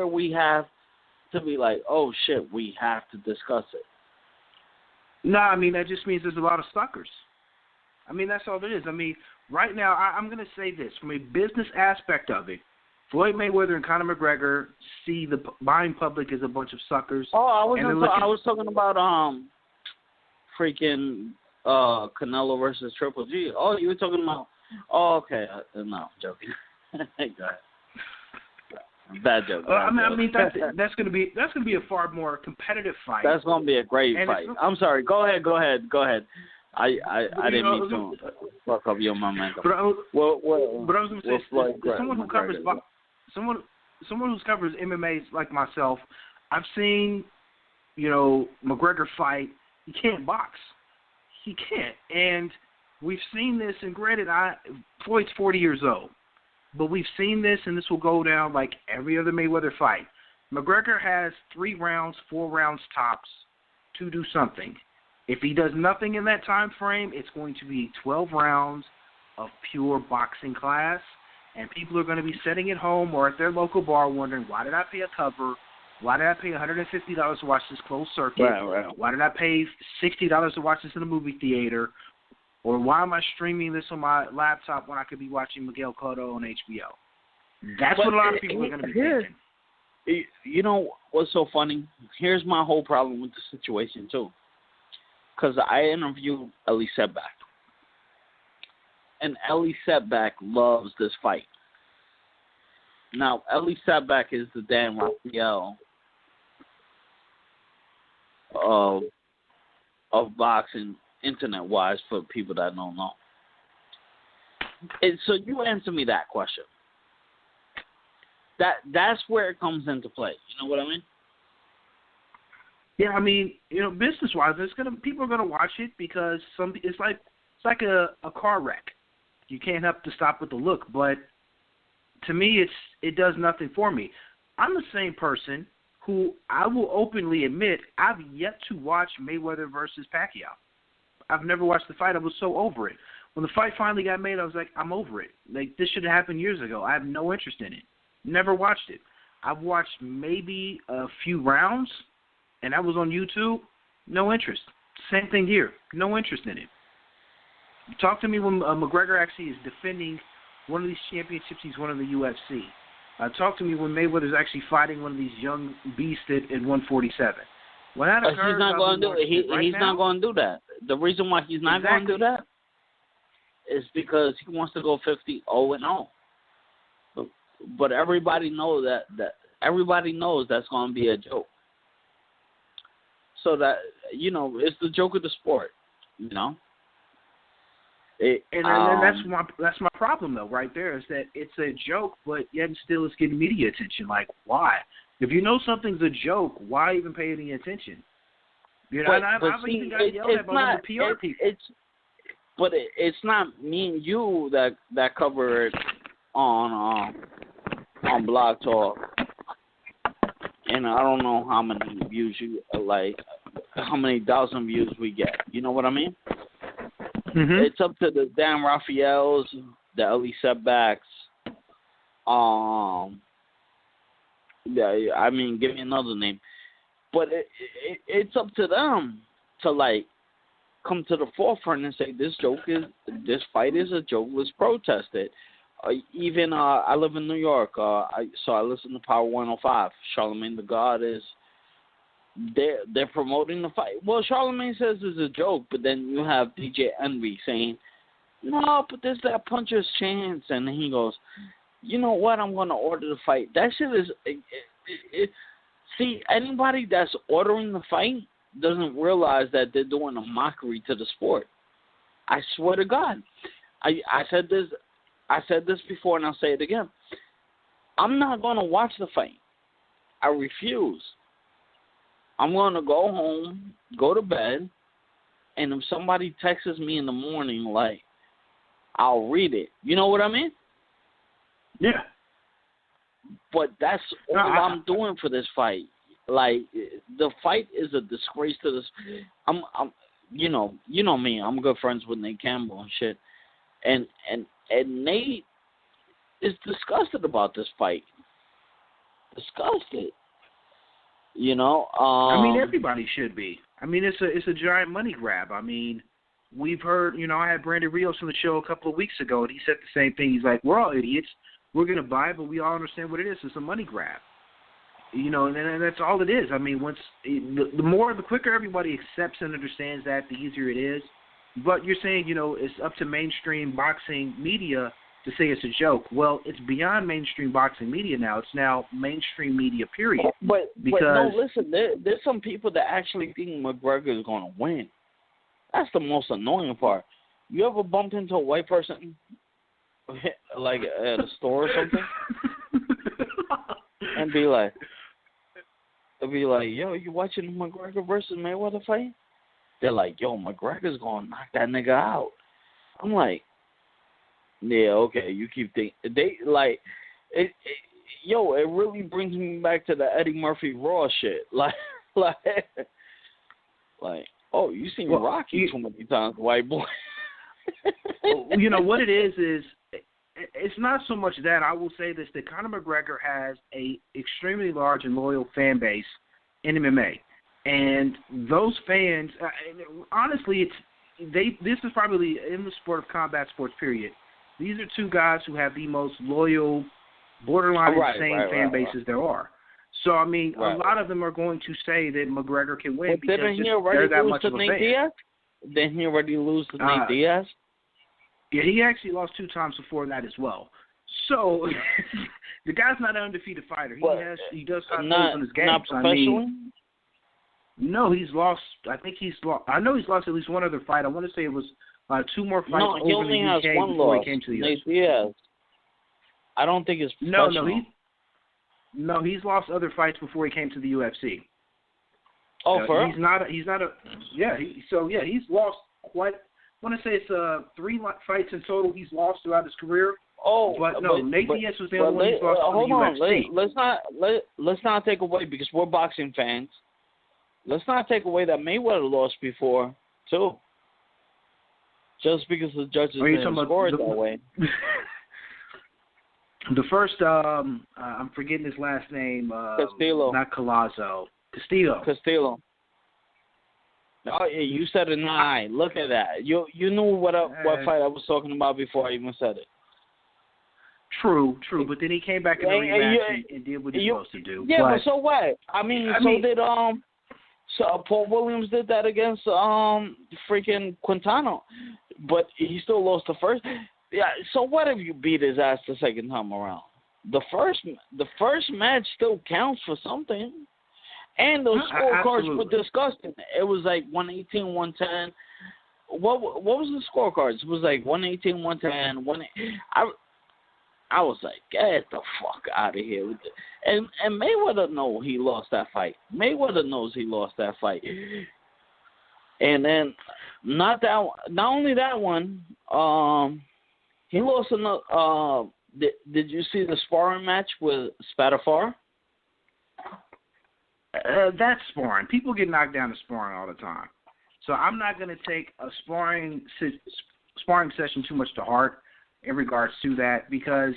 we have to be like, oh shit, we have to discuss it. No, I mean that just means there's a lot of suckers. I mean that's all it is. I mean right now I'm going to say this from a business aspect of it. Floyd Mayweather and Conor McGregor see the buying public as a bunch of suckers. Oh, I was talking about freaking Canelo versus Triple G. Oh, you were talking about? Oh, okay. No, I'm joking. Go ahead. Bad joke. I mean that's going to be a far more competitive fight. That's going to be a great fight. I'm sorry. Go ahead. I didn't mean to fuck up your momentum. But I was going to say, someone who covers MMA like myself, I've seen, McGregor fight. He can't box. He can't. And we've seen this, and granted, Floyd's 40 years old. But we've seen this, and this will go down like every other Mayweather fight. McGregor has 3 rounds, 4 rounds tops to do something. If he does nothing in that time frame, it's going to be 12 rounds of pure boxing class, and people are going to be sitting at home or at their local bar wondering, why did I pay a cover? Why did I pay $150 to watch this closed circuit? Right. Why did I pay $60 to watch this in a movie theater? Or why am I streaming this on my laptop when I could be watching Miguel Cotto on HBO? That's what a lot of people are going to be thinking. You know what's so funny? Here's my whole problem with the situation, too. Because I interviewed Ellie Setback. And Ellie Setback loves this fight. Now, Ellie Setback is the Dan Raphael of boxing, internet-wise, for people that don't know. And so you answer me that question. That's where it comes into play. You know what I mean? Yeah, I mean, business-wise, people are gonna watch it because it's like a car wreck. You can't help to stop with the look, but to me, it does nothing for me. I'm the same person who I will openly admit I've yet to watch Mayweather versus Pacquiao. I've never watched the fight. I was so over it. When the fight finally got made, I was like, I'm over it. Like, this should have happened years ago. I have no interest in it. Never watched it. I've watched maybe a few rounds, and that was on YouTube. No interest. Same thing here. No interest in it. Talk to me when McGregor actually is defending one of these championships he's won in the UFC. Talk to me when Mayweather's actually fighting one of these young beasts at 147. When that occurs, he's not going to do it. He's not going to do that. The reason why he's not going to do that is because he wants to go 50-0-0. But everybody knows that everybody knows that's going to be a joke. So that, you know, it's the joke of the sport, you know. That's my problem though, right there, is that it's a joke, but yet still it's getting media attention. Like, why? If you know something's a joke, why even pay any attention? You know, I've even got yelled at by the PR people. It's not me and you that cover it on Blog Talk, and I don't know how many views how many thousand views we get. You know what I mean? Mm-hmm. It's up to the Dan Raphaels, the Ellie Setbacks. Yeah, I mean, give me another name. But it's up to them to like come to the forefront and say this fight is a joke. Let's protest it. Even I live in New York, so I listen to Power 105. Charlemagne the God is. They're promoting the fight. Well, Charlemagne says it's a joke, but then you have DJ Envy saying, no, but there's that puncher's chance. And he goes, you know what, I'm going to order the fight. That shit is see, anybody that's ordering the fight doesn't realize that they're doing a mockery to the sport. I swear to God. I said this before, and I'll say it again. I'm not going to watch the fight. I refuse. I'm going to go home, go to bed, and if somebody texts me in the morning, like, I'll read it. You know what I mean? Yeah. But that's all I'm doing for this fight. Like, the fight is a disgrace to this. I'm you know me. I'm good friends with Nate Campbell and shit. And Nate is disgusted about this fight. Disgusted. You know, I mean, everybody should be. I mean, it's a giant money grab. I mean, we've heard, you know, I had Brandon Rios on the show a couple of weeks ago, and he said the same thing. He's like, we're all idiots. We're going to buy it, but we all understand what it is. It's a money grab. You know, and that's all it is. I mean, the quicker everybody accepts and understands that, the easier it is. But you're saying, you know, it's up to mainstream boxing media to say it's a joke. Well, it's beyond mainstream boxing media now. It's now mainstream media, period. But no, listen, there's some people that actually think McGregor is going to win. That's the most annoying part. You ever bumped into a white person, like at a store or something, and be like, yo, you watching McGregor versus Mayweather fight? They're like, yo, McGregor's going to knock that nigga out. I'm like, yeah, okay, you keep thinking. They, like, it really brings me back to the Eddie Murphy Raw shit. Like, oh, you seen Rocky too many times, white boy. You know, what it is it's not so much that. I will say this, that Conor McGregor has a extremely large and loyal fan base in MMA. And those fans, honestly, this is probably, in the sport of combat sports, period, these are two guys who have the most loyal, borderline insane fan bases there are. So, I mean, a lot of them are going to say that McGregor can win because they're that much of a fan. Didn't he already lose to Nate Diaz? Yeah, he actually lost 2 times before that as well. So, the guy's not an undefeated fighter. He does have holes in his game. Not professionally? No, he's lost. I know he's lost at least one other fight. I want to say it was 2 more fights over he only in the has UK one before loss. he came to the Nate UFC. Diaz. I don't think it's professional. No, he's lost other fights before he came to the UFC. Oh, for he's not a. Yeah, he's lost quite. I want to say it's 3 fights in total he's lost throughout his career. Oh, but Nate Diaz was the only one he's lost to the UFC. Let's not take away, because we're boxing fans. Let's not take away that Mayweather lost before too. just because the judges didn't score it that way. The first, I'm forgetting his last name. Castillo. Not Collazo. Castillo. Oh, yeah, you said it 9. Look at that. You knew what fight I was talking about before I even said it. True. But then he came back in the rematch and did what he was supposed to do. Yeah, but so what? I mean, Paul Williams did that against freaking Quintana, but he still lost the first. Yeah. So what if you beat his ass the second time around? The first match still counts for something. And those scorecards were disgusting. It was like 118, 110. What was the scorecards? It was like 118, 110, I was like, get the fuck out of here with it. And Mayweather knows he lost that fight. And then not only that one, he lost another. Did you see the sparring match with Spadafar? That's sparring. People get knocked down in sparring all the time. So I'm not going to take a sparring session too much to heart in regards to that, because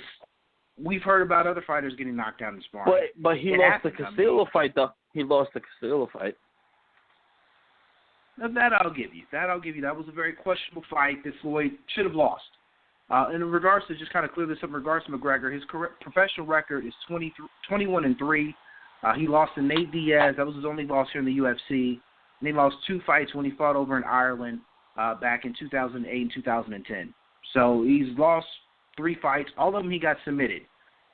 we've heard about other fighters getting knocked down in sparring. But he lost the Castillo fight, though. He lost the Castillo fight. That I'll give you. That was a very questionable fight that Floyd should have lost. In regards to, just kind of clear this up, in regards to McGregor, his professional record is 21-3. He lost to Nate Diaz. That was his only loss here in the UFC. And he lost 2 fights when he fought over in Ireland back in 2008 and 2010. So he's lost 3 fights. All of them he got submitted.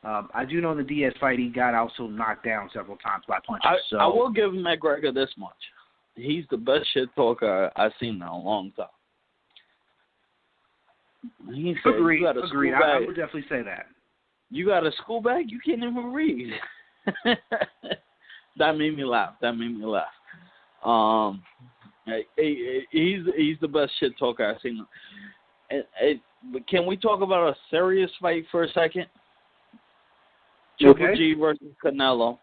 I do know in the Diaz fight he got also knocked down several times by punches. I will give McGregor this much. He's the best shit talker I've seen in a long time. Agreed. I would definitely say that. You got a school bag? You can't even read. That made me laugh. He's the best shit talker I've seen. But can we talk about a serious fight for a second? Triple G versus Canelo.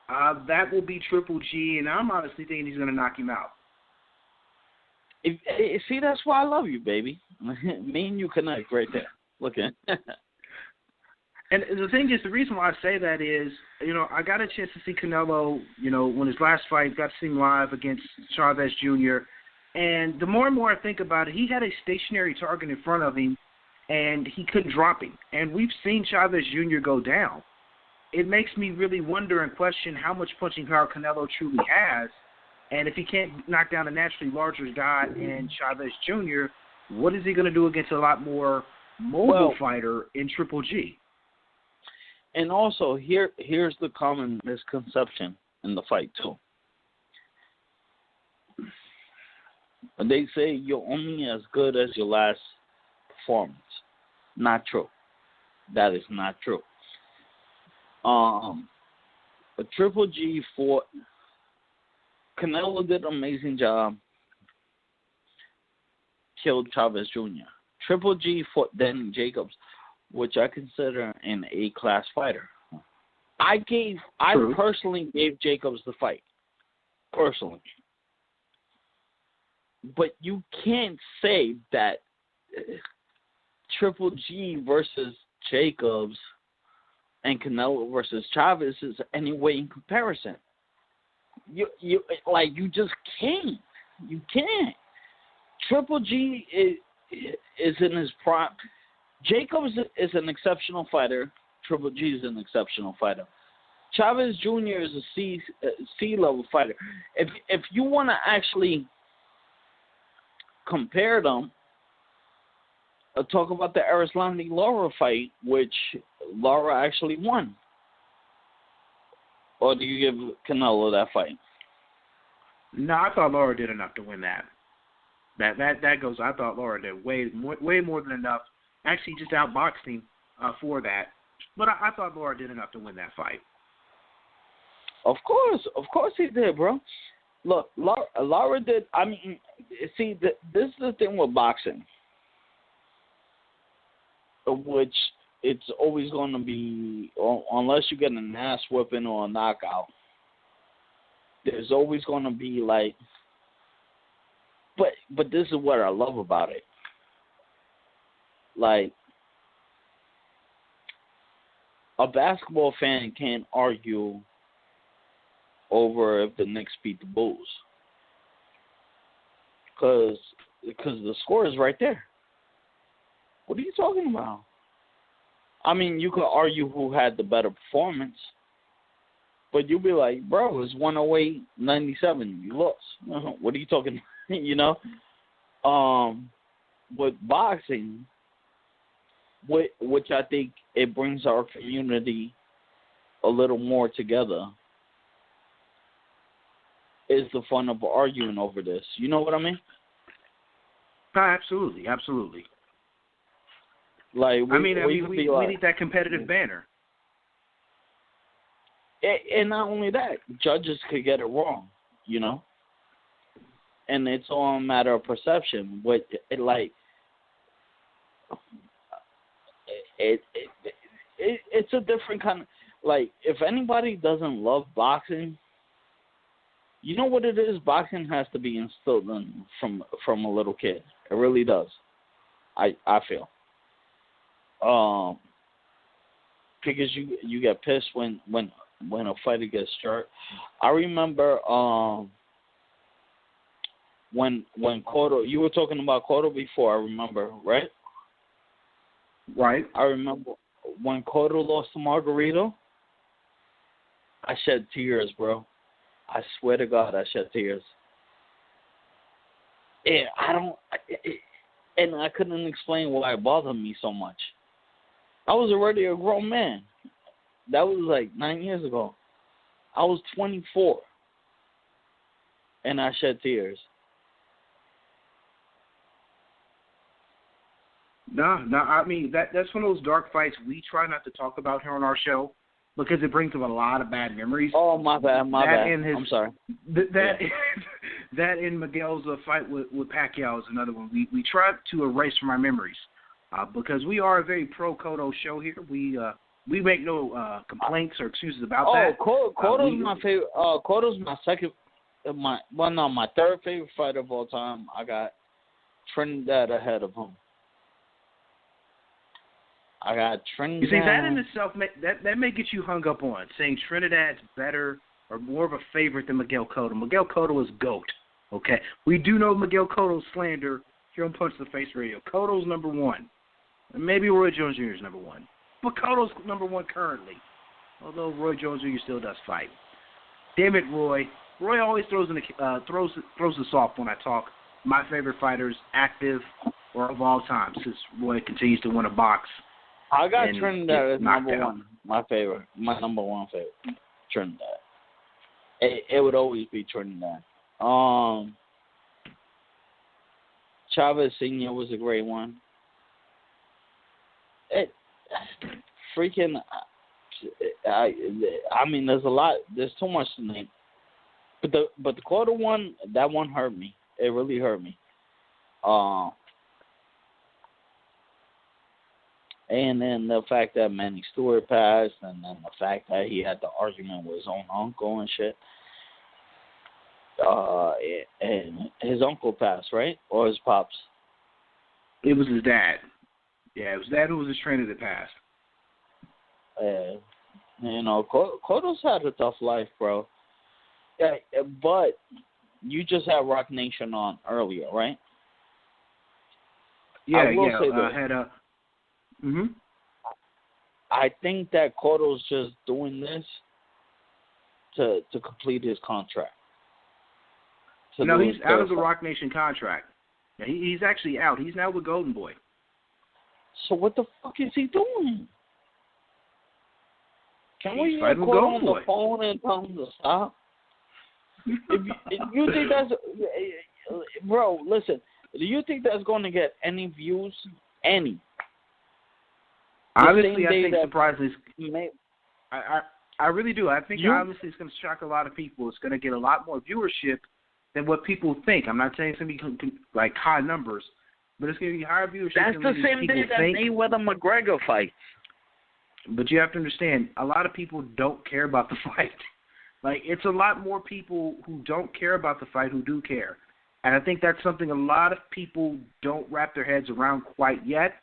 That will be Triple G, and I'm honestly thinking he's going to knock him out. See, that's why I love you, baby. Me and you connect right there. Look at And the thing is, the reason why I say that is, I got a chance to see Canelo, when his last fight, got to see him live against Chavez Jr., and the more and more I think about it, he had a stationary target in front of him, and he couldn't drop him. And we've seen Chavez Jr. go down. It makes me really wonder and question how much punching power Canelo truly has, and if he can't knock down a naturally larger guy in Chavez Jr., what is he going to do against a lot more mobile fighter in Triple G? And also, here's the common misconception in the fight, too. They say you're only as good as your last performance. Not true. That is not true. But Triple G fought. Canelo did an amazing job. Killed Chavez Jr. Triple G fought Danny Jacobs, which I consider an A-class fighter. I personally gave Jacobs the fight. Personally. But you can't say that Triple G versus Jacobs and Canelo versus Chavez is any way in comparison. You just can't. You can't. Triple G is in his prime. Jacobs is an exceptional fighter. Triple G is an exceptional fighter. Chavez Jr. is a C-level fighter. If you want to actually compare them, talk about the Arias-Lara fight, which Lara actually won. Or do you give Canelo that fight? No, I thought Lara did enough to win that. That goes. I thought Lara did way more than enough. Actually, just outboxed him for that. But I thought Lara did enough to win that fight. Of course he did, bro. Look, Lara did. I mean, see, this is the thing with boxing, which it's always going to be, unless you get an ass whipping or a knockout, there's always going to be like but this is what I love about it. Like, a basketball fan can't argue over if the Knicks beat the Bulls. Because the score is right there. What are you talking about? I mean, you could argue who had the better performance, but you'll be like, bro, it's 108-97. You lost. What are you talking about? You know? With boxing, which I think it brings our community a little more together, is the fun of arguing over this. You know what I mean? Absolutely, absolutely. Like, we need that competitive banner. And not only that, judges could get it wrong, you know? And it's all a matter of perception. But it's a different kind of, like, if anybody doesn't love boxing, you know what it is? Boxing has to be instilled in from a little kid. It really does. I feel. Because you get pissed when a fighter gets hurt. I remember when Cotto, you were talking about Cotto before, I remember, right? Right. I remember when Cotto lost to Margarito, I shed tears, bro. I swear to God, I shed tears. And I couldn't explain why it bothered me so much. I was already a grown man. That was like 9 years ago. I was 24, and I shed tears. No, I mean, that's one of those dark fights we try not to talk about here on our show because it brings up a lot of bad memories. Oh, my bad. I'm sorry. That in Miguel's fight with Pacquiao is another one. We try to erase from our memories because we are a very pro-Cotto show here. We make no complaints or excuses about that. Cotto's my favorite. Cotto's my third favorite fighter of all time. I got Trinidad ahead of him. I got Trinidad. You see, that in itself, that may get you hung up on, saying Trinidad's better or more of a favorite than Miguel Cotto. Miguel Cotto is GOAT, okay? We do know Miguel Cotto's slander here on Punch the Face Radio. Cotto's number one. Maybe Roy Jones Jr. is number one. But Cotto's number one currently, although Roy Jones Jr. still does fight. Damn it, Roy. Roy always throws us off when I talk my favorite fighters, active or of all time, since Roy continues to win a box. I got Trinidad as number one, my number one favorite, Trinidad. It would always be Trinidad. Chavez Sr. was a great one. I mean, there's too much to name. But the Cotto one, that one hurt me. It really hurt me. And then the fact that Manny Stewart passed, and then the fact that he had the argument with his own uncle and shit. And his uncle passed, right? Or his pops? It was his dad. Yeah, it was dad who was his trainer that passed. You know, Cotto's had a tough life, bro. Yeah, but you just had Roc Nation on earlier, right? Yeah, I think that Cotto's just doing this to complete his contract. No, he's out of the Roc Nation contract. Yeah, he's actually out. He's now with Golden Boy. So what the fuck is he doing? Can we get Cotto on the phone and tell him to stop? if you think that's... Bro, listen. Do you think that's going to get any views? Any? Honestly, I think surprisingly... I really do. I think honestly it's going to shock a lot of people. It's going to get a lot more viewership than what people think. I'm not saying it's going to be like high numbers, but it's going to be higher viewership. That's the same day that Mayweather-McGregor fight. But you have to understand, a lot of people don't care about the fight. Like, it's a lot more people who don't care about the fight who do care. And I think that's something a lot of people don't wrap their heads around quite yet.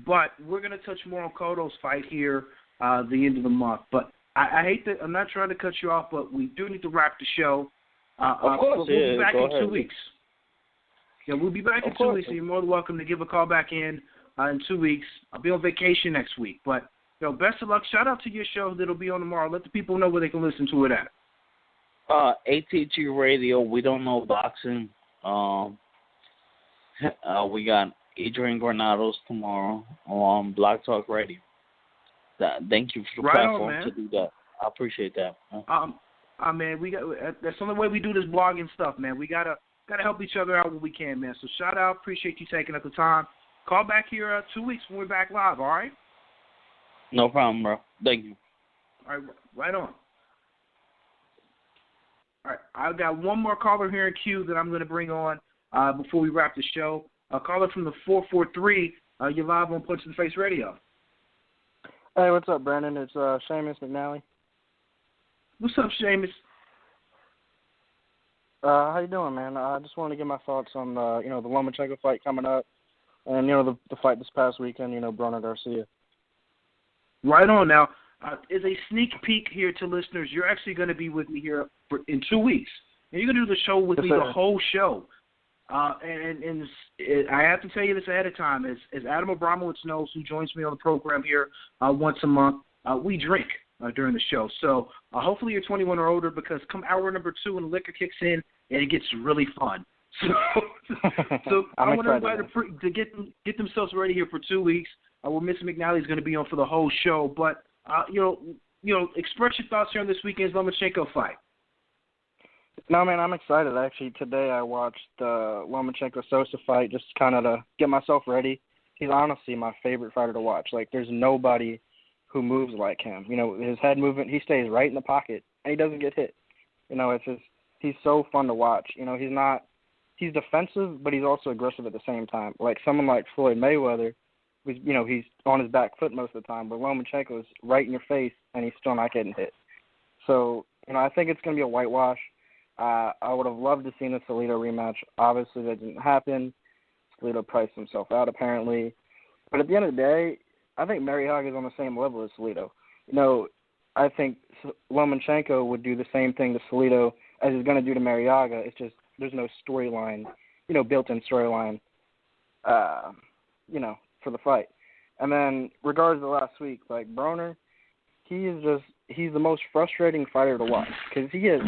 But we're going to touch more on Cotto's fight here the end of the month. But I hate that I'm not trying to cut you off, but we do need to wrap the show. Of course, we'll be back in 2 weeks. Yeah, we'll be back in 2 weeks, so you're more than welcome to give a call back in 2 weeks. I'll be on vacation next week. But, best of luck. Shout out to your show that'll be on tomorrow. Let the people know where they can listen to it at. ATG Radio, We Don't Know Boxing. We got Adrian Granados tomorrow on Blog Talk Radio. Thank you for the platform to do that. I appreciate that. Man, that's the only way we do this blogging stuff, man. We gotta help each other out when we can, man. So shout out, appreciate you taking up the time. Call back here 2 weeks when we're back live, all right? No problem, bro. Thank you. All right, right on. All right, I've got one more caller here in queue that I'm going to bring on before we wrap the show. A caller from the 443. You're live on Punch in the Face Radio. Hey, what's up, Brandon? It's Seamus McNally. What's up, Seamus? How you doing, man? I just wanted to get my thoughts on the Lomachenko fight coming up, and the fight this past weekend. Broner Garcia. Right on. Now, as a sneak peek here to listeners, you're actually going to be with me here in 2 weeks, and you're going to do the show with me the whole show. And I have to tell you this ahead of time, as Adam Abramowitz knows, who joins me on the program here once a month, we drink during the show. So hopefully you're 21 or older, because come hour number 2 and the liquor kicks in, and it gets really fun. So I want everybody to get themselves ready here for 2 weeks. Where Mr. McNally is going to be on for the whole show. But express your thoughts here on this weekend's Lomachenko fight. No, man, I'm excited. Actually, today I watched the Lomachenko-Sosa fight just kind of to get myself ready. He's honestly my favorite fighter to watch. Like, there's nobody who moves like him. His head movement, he stays right in the pocket, and he doesn't get hit. It's just, he's so fun to watch. He's defensive, but he's also aggressive at the same time. Like someone like Floyd Mayweather, he's on his back foot most of the time, but Lomachenko is right in your face, and he's still not getting hit. So, I think it's going to be a whitewash. I would have loved to see a Salido rematch. Obviously, that didn't happen. Salido priced himself out, apparently. But at the end of the day, I think Marriaga is on the same level as Salido. I think Lomachenko would do the same thing to Salido as he's going to do to Marriaga. It's just there's no storyline, built-in storyline, for the fight. And then, regards to last week, like Broner, he's the most frustrating fighter to watch because he has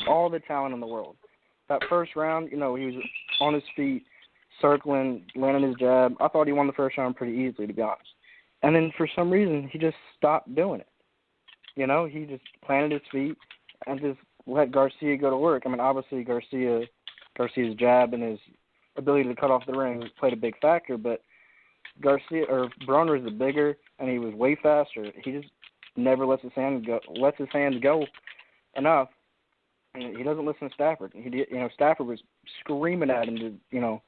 all the talent in the world. That first round, he was on his feet, circling, landing his jab. I thought he won the first round pretty easily, to be honest. And then for some reason, he just stopped doing it. He just planted his feet and just let Garcia go to work. I mean, obviously Garcia's jab and his ability to cut off the ring played a big factor, but Broner is the bigger, and he was way faster. He just never lets his hands go enough, and he doesn't listen to Stafford. Stafford was screaming at him to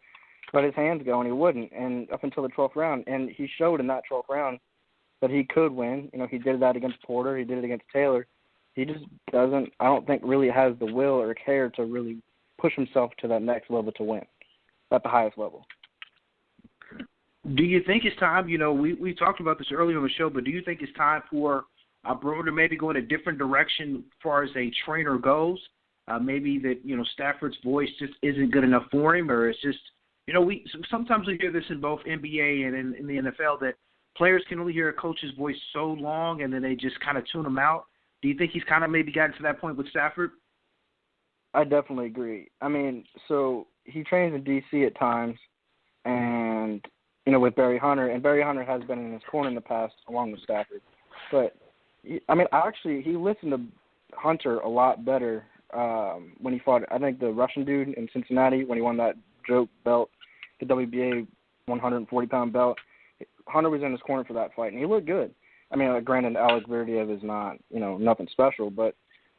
let his hands go, and he wouldn't. And up until the 12th round, and he showed in that 12th round that he could win. He did that against Porter. He did it against Taylor. He just doesn't, I don't think, really has the will or care to really push himself to that next level to win at the highest level. Do you think it's time, we talked about this earlier on the show, but do you think it's time for Broner to maybe go in a different direction as far as a trainer goes? Maybe that, Stafford's voice just isn't good enough for him, or it's just, sometimes we hear this in both NBA and in the NFL that players can only hear a coach's voice so long and then they just kind of tune him out. Do you think he's kind of maybe gotten to that point with Stafford? I definitely agree. I mean, so he trains in D.C. at times and, with Barry Hunter, and Barry Hunter has been in his corner in the past along with Stafford. But, he listened to Hunter a lot better when he fought, I think, the Russian dude in Cincinnati when he won that joke belt, the WBA 140-pound belt. Hunter was in his corner for that fight, and he looked good. I mean, granted, Alec Verdiev is not, nothing special, but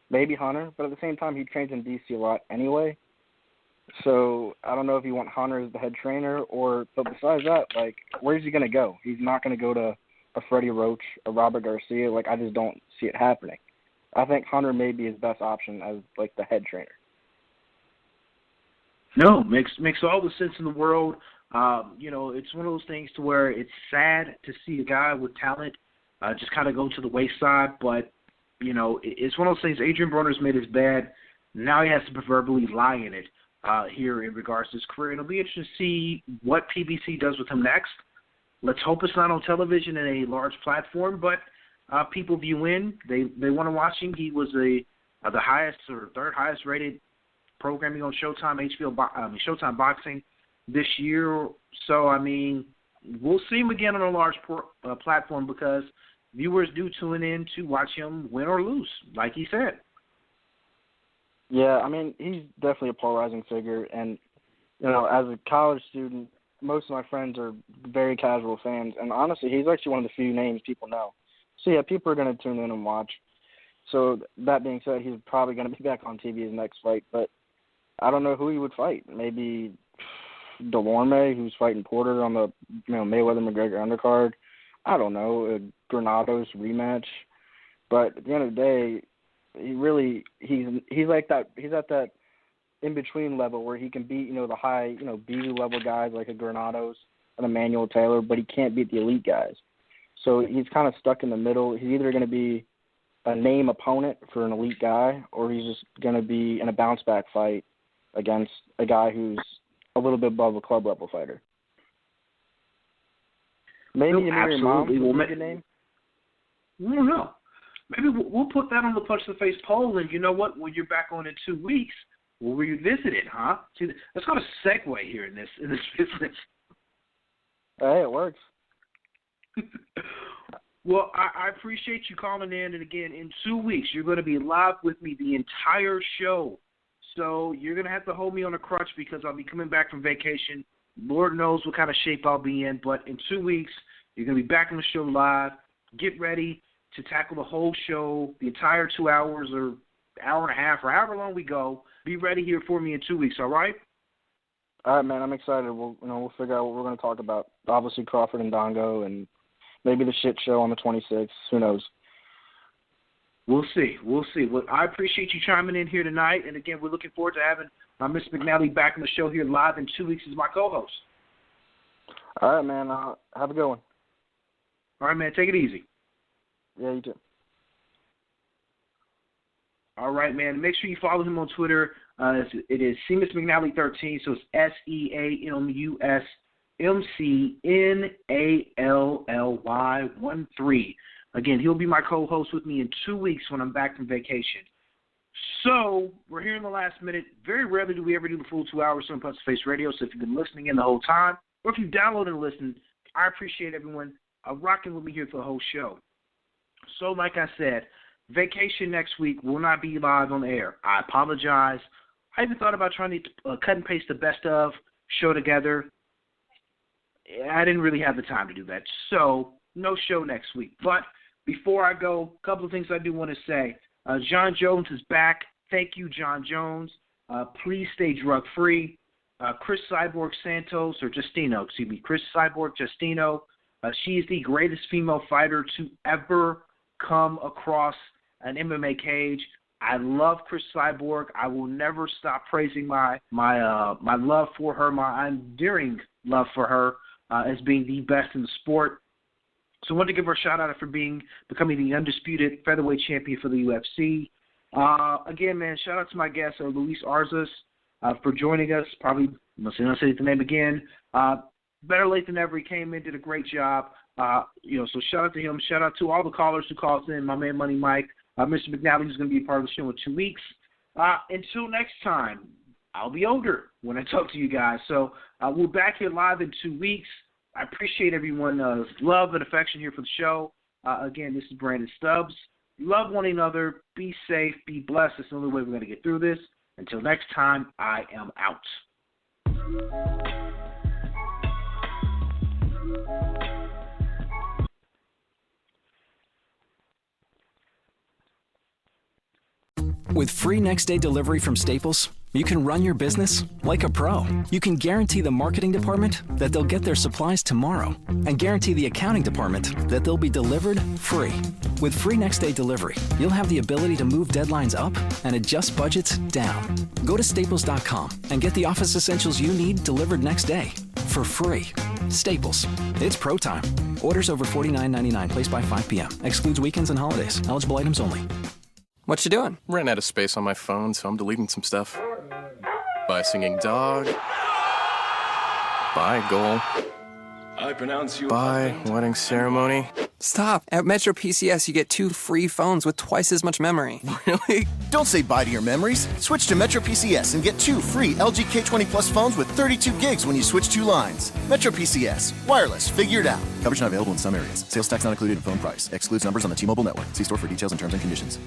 maybe Hunter. But at the same time, he trains in D.C. a lot anyway. So I don't know if you want Hunter as the head trainer but besides that, where's he going to go? He's not going to go to a Freddie Roach, a Robert Garcia. I just don't see it happening. I think Hunter may be his best option as, the head trainer. No, makes all the sense in the world. It's one of those things to where it's sad to see a guy with talent just kind of go to the wayside. But, it's one of those things. Adrian Broner's made his bed. Now he has to proverbially lie in it here in regards to his career. And it'll be interesting to see what PBC does with him next. Let's hope it's not on television and a large platform, but people view in. They want to watch him. He was the highest or third highest rated programming on Showtime, Showtime Boxing this year. So, we'll see him again on a large platform because viewers do tune in to watch him win or lose, like he said. Yeah, he's definitely a polarizing figure. And, as a college student, most of my friends are very casual fans. And honestly, he's actually one of the few names people know. So, yeah, people are going to tune in and watch. So, that being said, he's probably going to be back on TV his next fight. But I don't know who he would fight. Maybe Delorme, who's fighting Porter on the Mayweather-McGregor undercard. I don't know, a Granados rematch. But at the end of the day, he's like that. He's at that in between level where he can beat the high BU level guys like a Granados and a Manuel Taylor, but he can't beat the elite guys. So he's kind of stuck in the middle. He's either going to be a name opponent for an elite guy, or he's just going to be in a bounce back fight against a guy who's a little bit above a club level fighter. Maybe absolutely. Will make a name. I don't know. Maybe we'll put that on the Punch to the Face poll, and you know what? When you're back on in 2 weeks, we'll revisit it, huh? See, that's kind of a segue here in this business. Hey, it works. Well, I appreciate you calling in, and again, in 2 weeks, you're going to be live with me the entire show. So you're going to have to hold me on a crutch because I'll be coming back from vacation. Lord knows what kind of shape I'll be in, but in 2 weeks, you're going to be back on the show live. Get ready to tackle the whole show, the entire 2 hours or hour and a half or however long we go. Be ready here for me in 2 weeks, all right? All right, man, I'm excited. We'll figure out what we're going to talk about. Obviously, Crawford and Dongo, and maybe the shit show on the 26th. Who knows? We'll see. Well, I appreciate you chiming in here tonight. And, again, we're looking forward to having Mr. McNally back on the show here live in 2 weeks as my co-host. All right, man. Have a good one. All right, man. Take it easy. Yeah, you too. All right, man. Make sure you follow him on Twitter. It is Seamus McNally 13, so it's SEAMUSMCNALLY 13. Again, he'll be my co-host with me in 2 weeks when I'm back from vacation. So we're here in the last minute. Very rarely do we ever do the full 2 hours on Punch to Face Radio. So if you've been listening in the whole time, or if you've downloaded and listened, I appreciate everyone rocking with me here for the whole show. So like I said, vacation next week will not be live on the air. I apologize. I even thought about trying to cut and paste the best of show together. I didn't really have the time to do that. So no show next week. But before I go, a couple of things I do want to say. John Jones is back. Thank you, John Jones. Please stay drug-free. Chris Cyborg Santos, or Justino, excuse me, Chris Cyborg Justino. She is the greatest female fighter to ever come across an MMA cage. I love Chris Cyborg. I will never stop praising my love for her, my endearing love for her as being the best in the sport. So I want to give her a shout-out for becoming the undisputed featherweight champion for the UFC. Again, man, shout-out to my guest, Luis Arzas, for joining us. Probably, I'm not say the name again. Better late than never. He came in, did a great job. So shout-out to him. Shout-out to all the callers who called in, my man Money Mike, Mr. McNally, who's going to be a part of the show in 2 weeks. Until next time, I'll be older when I talk to you guys. So we're back here live in 2 weeks. I appreciate everyone's love and affection here for the show. Again, this is Brandon Stubbs. Love one another. Be safe. Be blessed. That's the only way we're going to get through this. Until next time, I am out. With free next-day delivery from Staples, you can run your business like a pro. You can guarantee the marketing department that they'll get their supplies tomorrow and guarantee the accounting department that they'll be delivered free. With free next-day delivery, you'll have the ability to move deadlines up and adjust budgets down. Go to Staples.com and get the office essentials you need delivered next day for free. Staples. It's pro time. Orders over $49.99. Placed by 5 p.m. Excludes weekends and holidays. Eligible items only. What you doing? Ran out of space on my phone, so I'm deleting some stuff. Bye, singing dog. Bye, goal. I pronounce you. Bye, wedding ceremony. Stop. At Metro PCS, you get 2 free phones with twice as much memory. Really? Don't say bye to your memories. Switch to Metro PCS and get 2 free LG K20 Plus phones with 32 gigs when you switch 2 lines. Metro PCS. Wireless. Figured out. Coverage not available in some areas. Sales tax not included in phone price. Excludes numbers on the T-Mobile network. See store for details and terms and conditions.